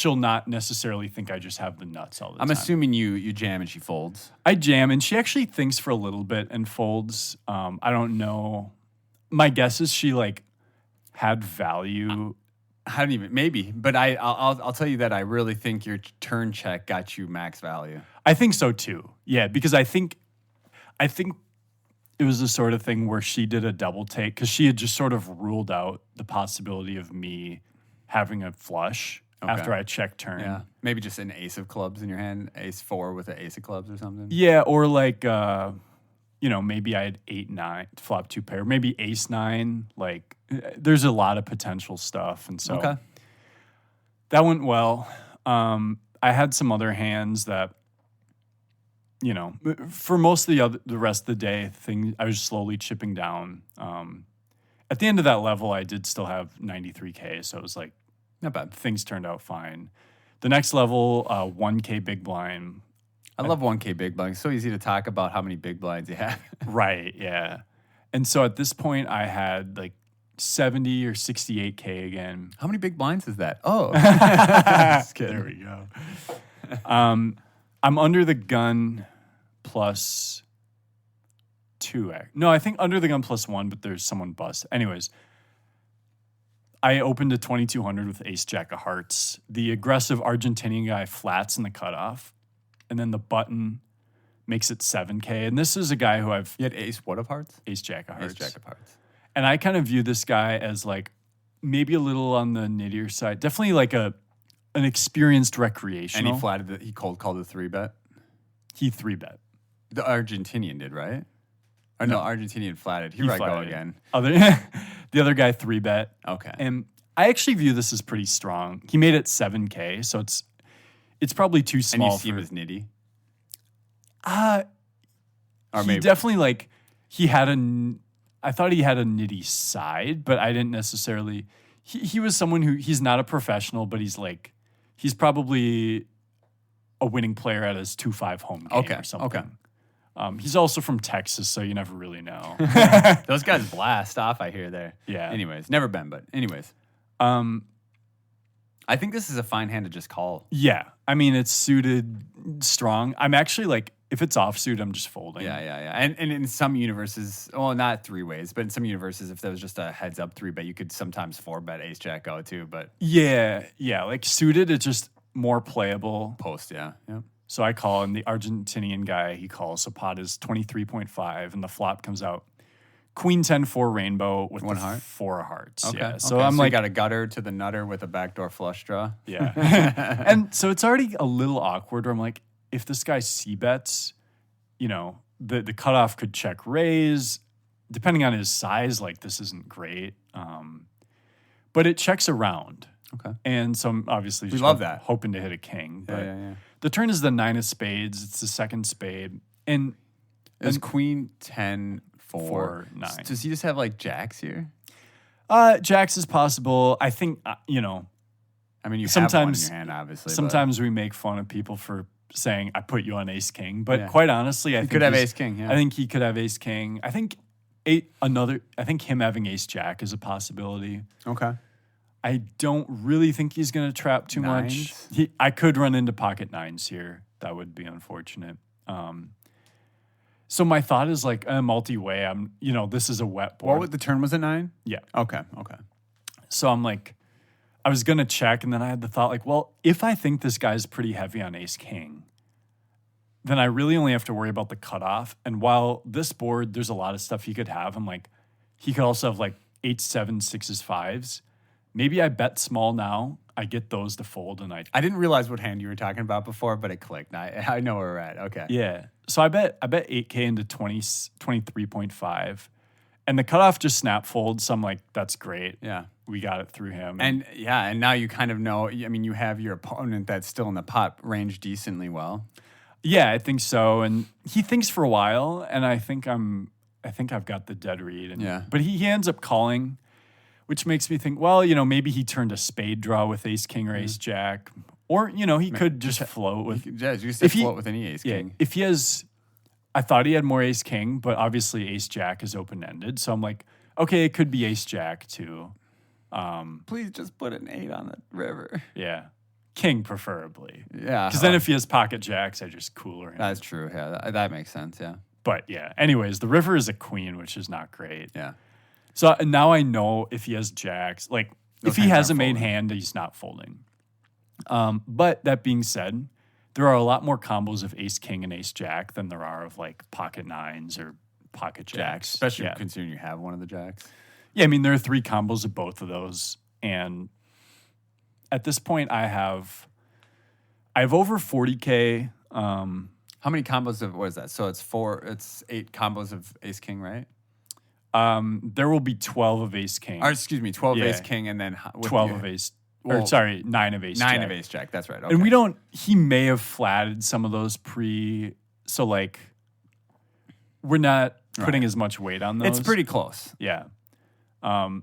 not necessarily think I just have the nuts all the time. I'm assuming you jam and she folds. I jam, and she actually thinks for a little bit and folds. I don't know. My guess is she like had value. I don't even, maybe, but I'll tell you that I really think your turn check got you max value. I think so too. Yeah, because I think it was the sort of thing where she did a double take because she had just sort of ruled out the possibility of me having a flush after I checked turn. Yeah, maybe just an ace of clubs in your hand, ace 4 with an ace of clubs or something. Yeah, or like maybe I had 8-9 flop 2-pair, maybe ace 9. Like there's a lot of potential stuff, and so that went well. I had some other hands that, for most of the rest of the day, I was slowly chipping down. At the end of that level, I did still have 93K, so it was like not bad. Things turned out fine. The next level, 1K big blind. I love 1K big blind. It's so easy to talk about how many big blinds you have. Right, yeah. And so at this point, I had like 70 or 68K again. How many big blinds is that? Oh. Just kidding. There we go. I'm under the gun plus 2. No, I think under the gun plus 1, but there's someone bust. Anyways, I opened to 2200 with ace jack of hearts. The aggressive Argentinian guy flats in the cutoff, and then the button makes it 7K. And this is a guy who I've... You had ace what of hearts? Ace jack of hearts. Ace jack of hearts. And I kind of view this guy as like maybe a little on the nittier side. Definitely like an experienced recreational. And he flatted he cold called the 3-bet? He 3-bet. The Argentinian did, right? Or no, Argentinian flatted. Here I go again. The other guy 3-bet. Okay. And I actually view this as pretty strong. He made it 7K, so it's probably too small. And you see him as nitty? Or maybe definitely like I thought he had a nitty side, but I didn't necessarily. He was someone he's not a professional, but he's probably a winning player at his 2-5 home game or something. Okay. He's also from Texas, so you never really know. Those guys blast off, I hear there. Yeah. Anyways, never been, but anyways. I think this is a fine hand to just call. Yeah. I mean, it's suited strong. I'm actually like, if it's offsuit, I'm just folding. Yeah. And in some universes, well, not 3 ways, but in some universes, if there was just a heads up 3-bet, you could sometimes 4-bet ace jack go too. But yeah. Like suited, it's just more playable. Post, yeah. So I call, and the Argentinian guy, he calls. So pot is 23.5, and the flop comes out Queen 10-4 rainbow with One the heart? 4 hearts. Okay. Yeah. So okay. I'm so like, you got a gutter to the nutter with a backdoor flush draw. yeah. And so it's already a little awkward where I'm like, if this guy c-bets, the cutoff could check raise. Depending on his size, like this isn't great. But it checks around. Okay. And so I'm obviously We love that. hoping to hit a king. But Yeah. the turn is the 9 of spades. It's the second spade. And Is Queen 10-4. 9. Does he just have like jacks here? Jacks is possible. I think, I mean, you sometimes, have one in your hand, obviously. Sometimes we make fun of people for saying, I put you on ace king. But Yeah. quite honestly, I think could have ace king. Yeah. I think he could have ace king. I think him having ace jack is a possibility. Okay. I don't really think he's going to trap too much. I could run into pocket 9s here. That would be unfortunate. So my thought is like a multi-way. This is a wet board. The turn was a 9? Yeah. Okay. So I'm like, I was going to check, and then I had the thought like, well, if I think this guy's pretty heavy on ace king, then I really only have to worry about the cutoff. And while this board, there's a lot of stuff he could have, I'm like, he could also have like 8, 7, 6s, 5s. Maybe I bet small now. I get those to fold, and I didn't realize what hand you were talking about before, but it clicked. I know where we're at. Okay. Yeah. So I bet 8K into 23.5. And the cutoff just snap folds. So I'm like, that's great. Yeah. We got it through him. And now you kind of know, I mean, you have your opponent that's still in the pot range decently well. Yeah, I think so. And he thinks for a while, and I think I've got the dead read. And, but he ends up calling, which makes me think, well, maybe he turned a spade draw with ace king or ace jack. Or, he could just float with. Yeah, you said float with any ace king. If he has, I thought he had more ace king, but obviously ace jack is open ended. So I'm like, okay, it could be ace jack too. Please just put an 8 on the river. Yeah. King preferably. Yeah. Because then if he has pocket jacks, I just cooler him. That's true. Yeah, that makes sense. Yeah. But yeah, anyways, the river is a queen, which is not great. Yeah. So now I know if he has jacks, like if he has a main folding. hand, he's not folding. But that being said, there are a lot more combos of ace king and ace jack than there are of like pocket 9s or pocket jacks. Especially considering you have one of the jacks. Yeah, I mean, there are 3 combos of both of those. And at this point, I have over 40K. How many combos of, what is that? So it's 8 combos of ace king, right? There will be 12 of ace king. Or excuse me, 12 ace king and then 12 of ace. Or 9 of ace jack. 9 of ace jack, that's right. Okay. And he may have flatted some of those so like, we're not putting as much weight on those. It's pretty close. Yeah. And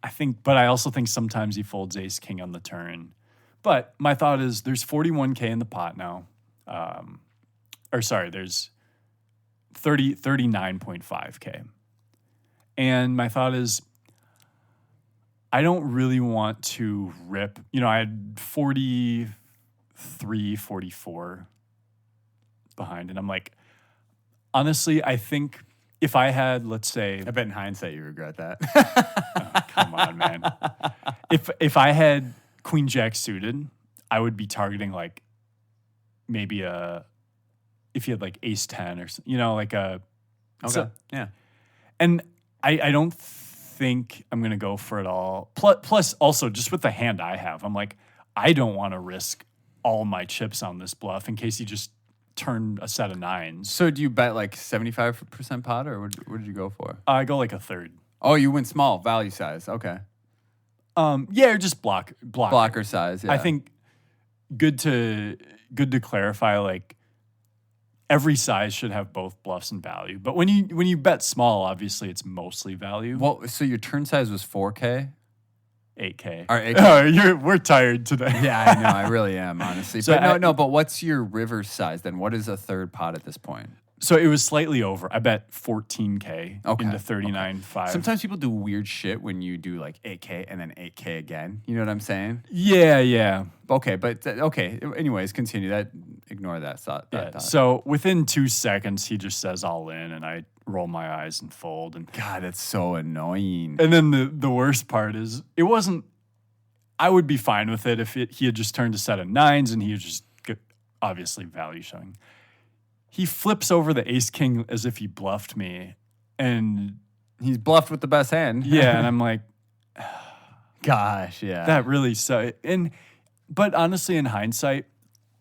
I also think sometimes he folds ace king on the turn. But my thought is there's 41K in the pot now. There's 39.5K. And my thought is, I don't really want to rip. I had 43, 44 behind. And I'm like, honestly, I think if I had, let's say... I bet in hindsight you regret that. Oh, come on, man. If I had queen jack suited, I would be targeting like maybe if he had like ace 10 or like a... Okay, so, yeah. And I don't think I'm going to go for it all. Plus, also, just with the hand I have, I'm like, I don't want to risk all my chips on this bluff in case he just turned a set of 9s. So do you bet like 75% pot, or what did you go for? I go like a third. Oh, you went small, value size. Okay. Yeah, or just blocker size, yeah. I think good to clarify, like, every size should have both bluffs and value. But when you bet small, obviously it's mostly value. Well, so your turn size was 4K? 8K. Or 8K. We're tired today. Yeah, I know. I really am, honestly. So but what's your river size then? What is a third pot at this point? So it was slightly over. I bet 14K into 39.5. Sometimes people do weird shit when you do like 8K and then 8K again. You know what I'm saying? Yeah. Okay, but anyways, continue that. Ignore that thought. So within 2 seconds, he just says all in, and I roll my eyes and fold. And God, that's so annoying. And then the worst part is it wasn't. I would be fine with it if he had just turned a set of 9s and he had just obviously value showing. He flips over the ace king as if he bluffed me, And he's bluffed with the best hand. Yeah, and I'm like, gosh, yeah. That really sucked. But honestly, in hindsight,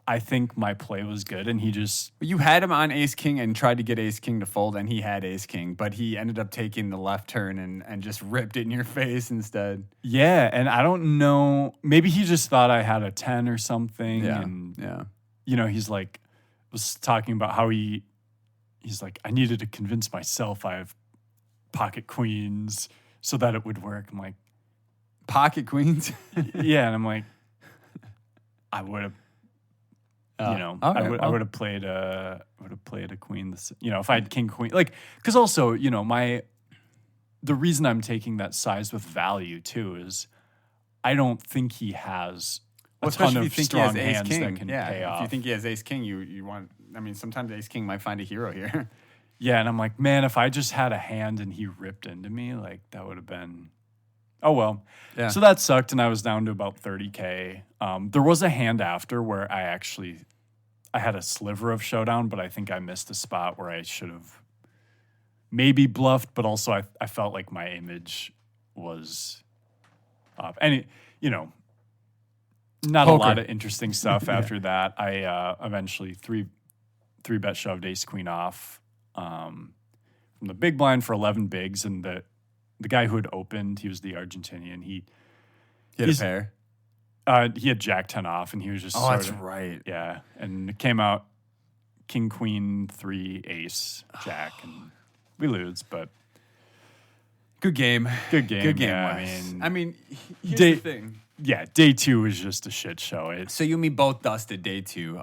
I think my play was good, and he just... You had him on ace-king and tried to get ace-king to fold, and he had ace-king, but he ended up taking the left turn and just ripped it in your face instead. Yeah, and I don't know. Maybe he just thought I had a 10 or something. Yeah, and, yeah. He's like, was talking about how he's like, I needed to convince myself I have pocket queens so that it would work. I'm like... Pocket queens? Yeah, and I'm like, I would have... I would have played a queen. If I had king queen, because also the reason I'm taking that size with value too is I don't think he has a ton of strong hands that can pay off. If you think he has ace king, you want. I mean, sometimes ace king might find a hero here. Yeah, and I'm like, man, if I just had a hand and he ripped into me, that would have been. Oh well. Yeah. So that sucked, and I was down to about 30K. There was a hand after where I had a sliver of showdown, but I think I missed a spot where I should have maybe bluffed, but also I felt like my image was up. And not Poker. A lot of interesting stuff after that. I eventually three bet shoved ace queen off from the big blind for 11 bigs, and the guy who had opened, he was the Argentinian. He had a pair. He had Jack 10 off, and he was just. Oh, that's right. Yeah, and it came out King Queen 3 Ace Jack, and we lose, but good game. Good game. Yeah, I mean, here's the thing. Yeah, day 2 was just a shit show. So you and me both dusted day 2.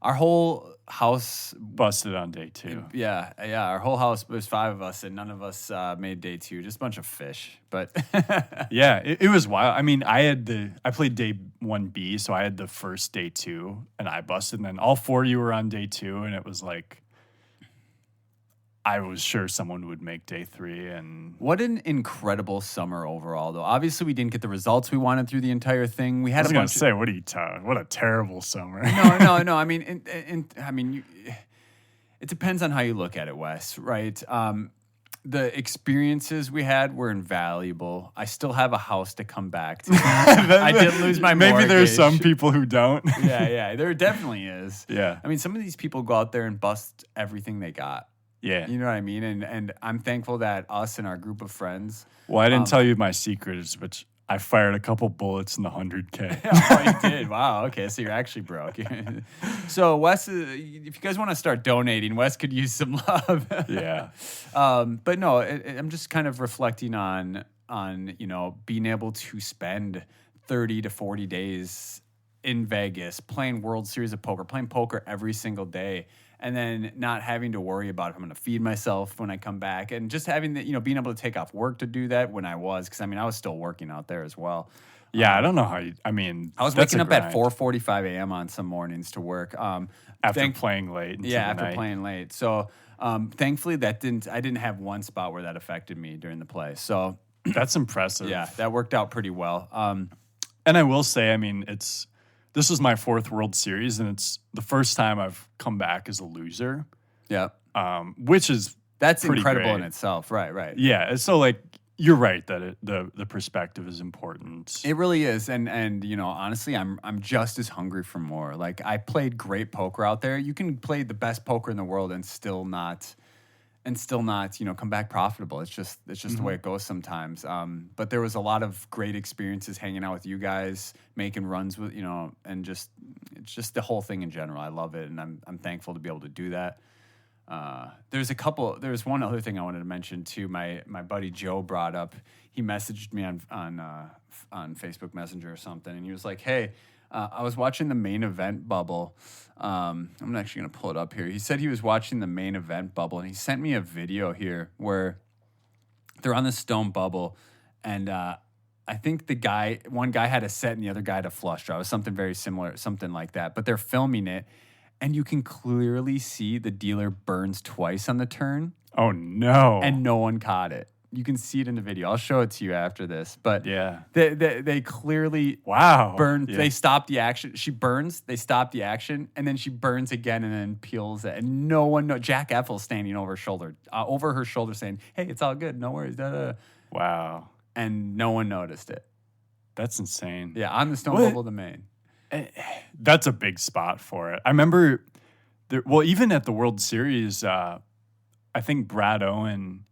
Our whole house busted on day 2. Yeah. Our whole house was 5 of us, and none of us made day 2. Just a bunch of fish. But yeah, it was wild. I mean, I played day 1B, so I had the first day 2, and I busted. And then all 4 of you were on day 2, and it was like I was sure someone would make day 3. And what an incredible summer overall, though. Obviously, we didn't get the results we wanted through the entire thing. We had what are you talking? What a terrible summer. No. I mean, it depends on how you look at it, Wes. Right? The experiences we had were invaluable. I still have a house to come back to. I didn't lose my mortgage. Maybe there's some people who don't. Yeah, there definitely is. Yeah. I mean, some of these people go out there and bust everything they got. Yeah. You know what I mean? And I'm thankful that us and our group of friends. Well, I didn't tell you my secret, which I fired a couple bullets in the 100K. Oh, you did? Wow. Okay, so you're actually broke. So Wes, if you guys want to start donating, Wes could use some love. Yeah. But no, I'm just kind of reflecting on being able to spend 30 to 40 days in Vegas playing World Series of Poker, playing poker every single day. And then not having to worry about if I'm going to feed myself when I come back, and just having being able to take off work to do that when I was, because I was still working out there as well. Yeah, I don't know how I was waking up at 4:45 a.m. on some mornings to work. After playing late. After playing late. So thankfully I didn't have one spot where that affected me during the play. So that's impressive. Yeah, that worked out pretty well. And I will say, this was my 4th World Series, and it's the first time I've come back as a loser. Yeah. Which is that's incredible great in itself. Right. Yeah. So you're right that the perspective is important. It really is. And honestly, I'm just as hungry for more. I played great poker out there. You can play the best poker in the world and still not come back profitable. It's just the way it goes sometimes. But there was a lot of great experiences hanging out with you guys, making runs with, and it's just the whole thing in general. I love it, and I'm thankful to be able to do that. There's one other thing I wanted to mention too. My buddy Joe brought up. He messaged me on Facebook Messenger or something, and he was like, "Hey, I was watching the main event bubble. I'm actually going to pull it up here. He said he was watching the main event bubble, and he sent me a video here where they're on the stone bubble, and I think one guy had a set and the other guy had a flush draw. It was something very similar, something like that. But they're filming it, and you can clearly see the dealer burns twice on the turn. Oh, no. And no one caught it. You can see it in the video. I'll show it to you after this. But yeah, they clearly burned. Yeah. They stop the action. She burns. They stop the action, and then she burns again, and then peels it. And no one knows. Jack Effel's standing over her shoulder, saying, "Hey, it's all good. No worries." Da-da. Wow. And no one noticed it. That's insane. Yeah, on the Stone Bubble domain. That's a big spot for it. I remember, even at the World Series, I think Brad Owen,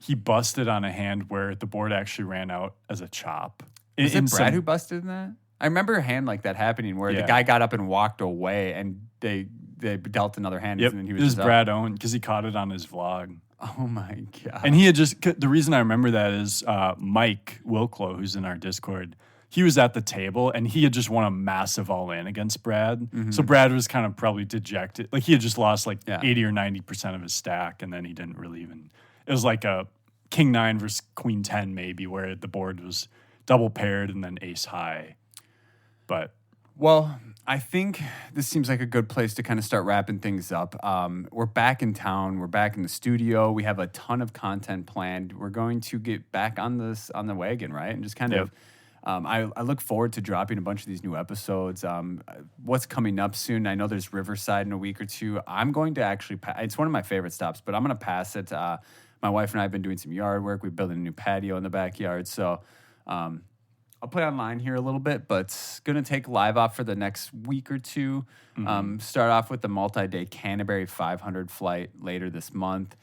he busted on a hand where the board actually ran out as a chop. Is it Brad who busted in that? I remember a hand like that happening where the guy got up and walked away, and they dealt another hand. Yep, and then he was it was Brad Owen because he caught it on his vlog. Oh my God. And the reason I remember that is Mike Wilklow, who's in our Discord, he was at the table and he had just won a massive all-in against Brad. Mm-hmm. So Brad was kind of probably dejected. Like he had just lost 80 or 90% of his stack, and then he didn't really even... It was like a King 9 versus Queen 10 maybe, where the board was double paired and then ace high. But... Well, I think this seems like a good place to kind of start wrapping things up. We're back in town. We're back in the studio. We have a ton of content planned. We're going to get back on the wagon, right? And just kind of... I look forward to dropping a bunch of these new episodes. What's coming up soon? I know there's Riverside in a week or two. I'm going to actually... It's one of my favorite stops, but I'm going to pass it. My wife and I have been doing some yard work. We're building a new patio in the backyard. So I'll play online here a little bit, but it's going to take live off for the next week or two. Mm-hmm. Start off with the multi-day Canterbury 500 flight later this month.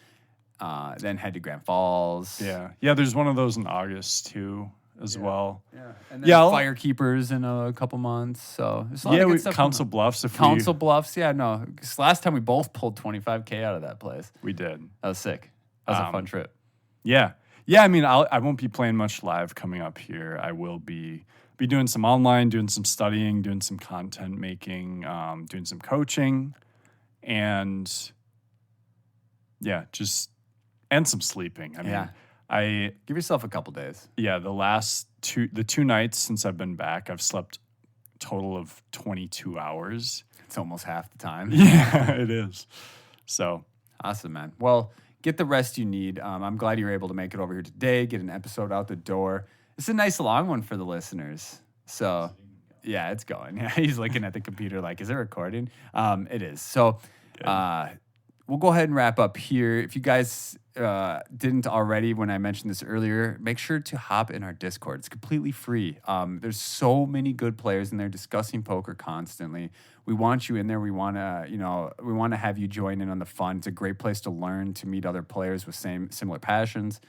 Then head to Grand Falls. Yeah, there's one of those in August too. As well. Yeah. And then Firekeepers in a couple months. So there's a lot of good stuff. Council Bluffs. Bluffs, yeah, no. Because last time we both pulled $25K out of that place. We did. That was sick. That was a fun trip. Yeah. Yeah, I mean, I won't be playing much live coming up here. I will be doing some online, doing some studying, doing some content making, doing some coaching, and and some sleeping. I mean, give yourself a couple days. Yeah, the two nights since I've been back, I've slept a total of 22 hours. It's almost half the time. Yeah, it is. So awesome, man. Well, get the rest you need. I'm glad you were able to make it over here today, get an episode out the door. It's a nice long one for the listeners. So yeah, it's going. Yeah, he's looking at the computer like, is it recording? It is. So we'll go ahead and wrap up here. If you guys didn't already, when I mentioned this earlier, make sure to hop in our Discord. It's completely free. There's so many good players in there discussing poker constantly. We want you in there. We want to have you join in on the fun. It's a great place to learn, to meet other players with similar passions.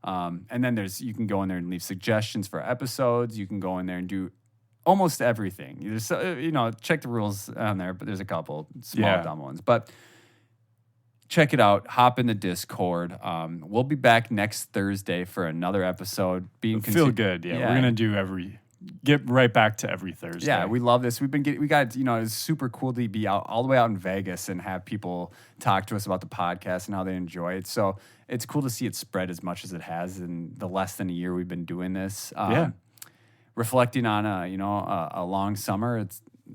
And then you can go in there and leave suggestions for episodes. You can go in there and do almost everything. Check the rules on there, but there's a couple small dumb ones. But check it out. Hop in the Discord. We'll be back next Thursday for another episode. Feel good. Yeah, we're gonna get right back to every Thursday. Yeah, we love this. It's super cool to be all the way out in Vegas and have people talk to us about the podcast and how they enjoy it. So it's cool to see it spread as much as it has in the less than a year we've been doing this. Reflecting on a long summer,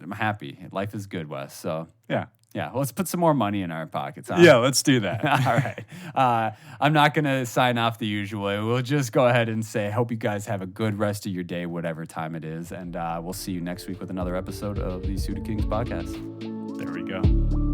I'm happy. Life is good, Wes. So yeah, let's put some more money in our pockets. Yeah, let's do that. All right. I'm not going to sign off the usual way. We'll just go ahead and say, hope you guys have a good rest of your day, whatever time it is. And we'll see you next week with another episode of the Suited Kings podcast. There we go.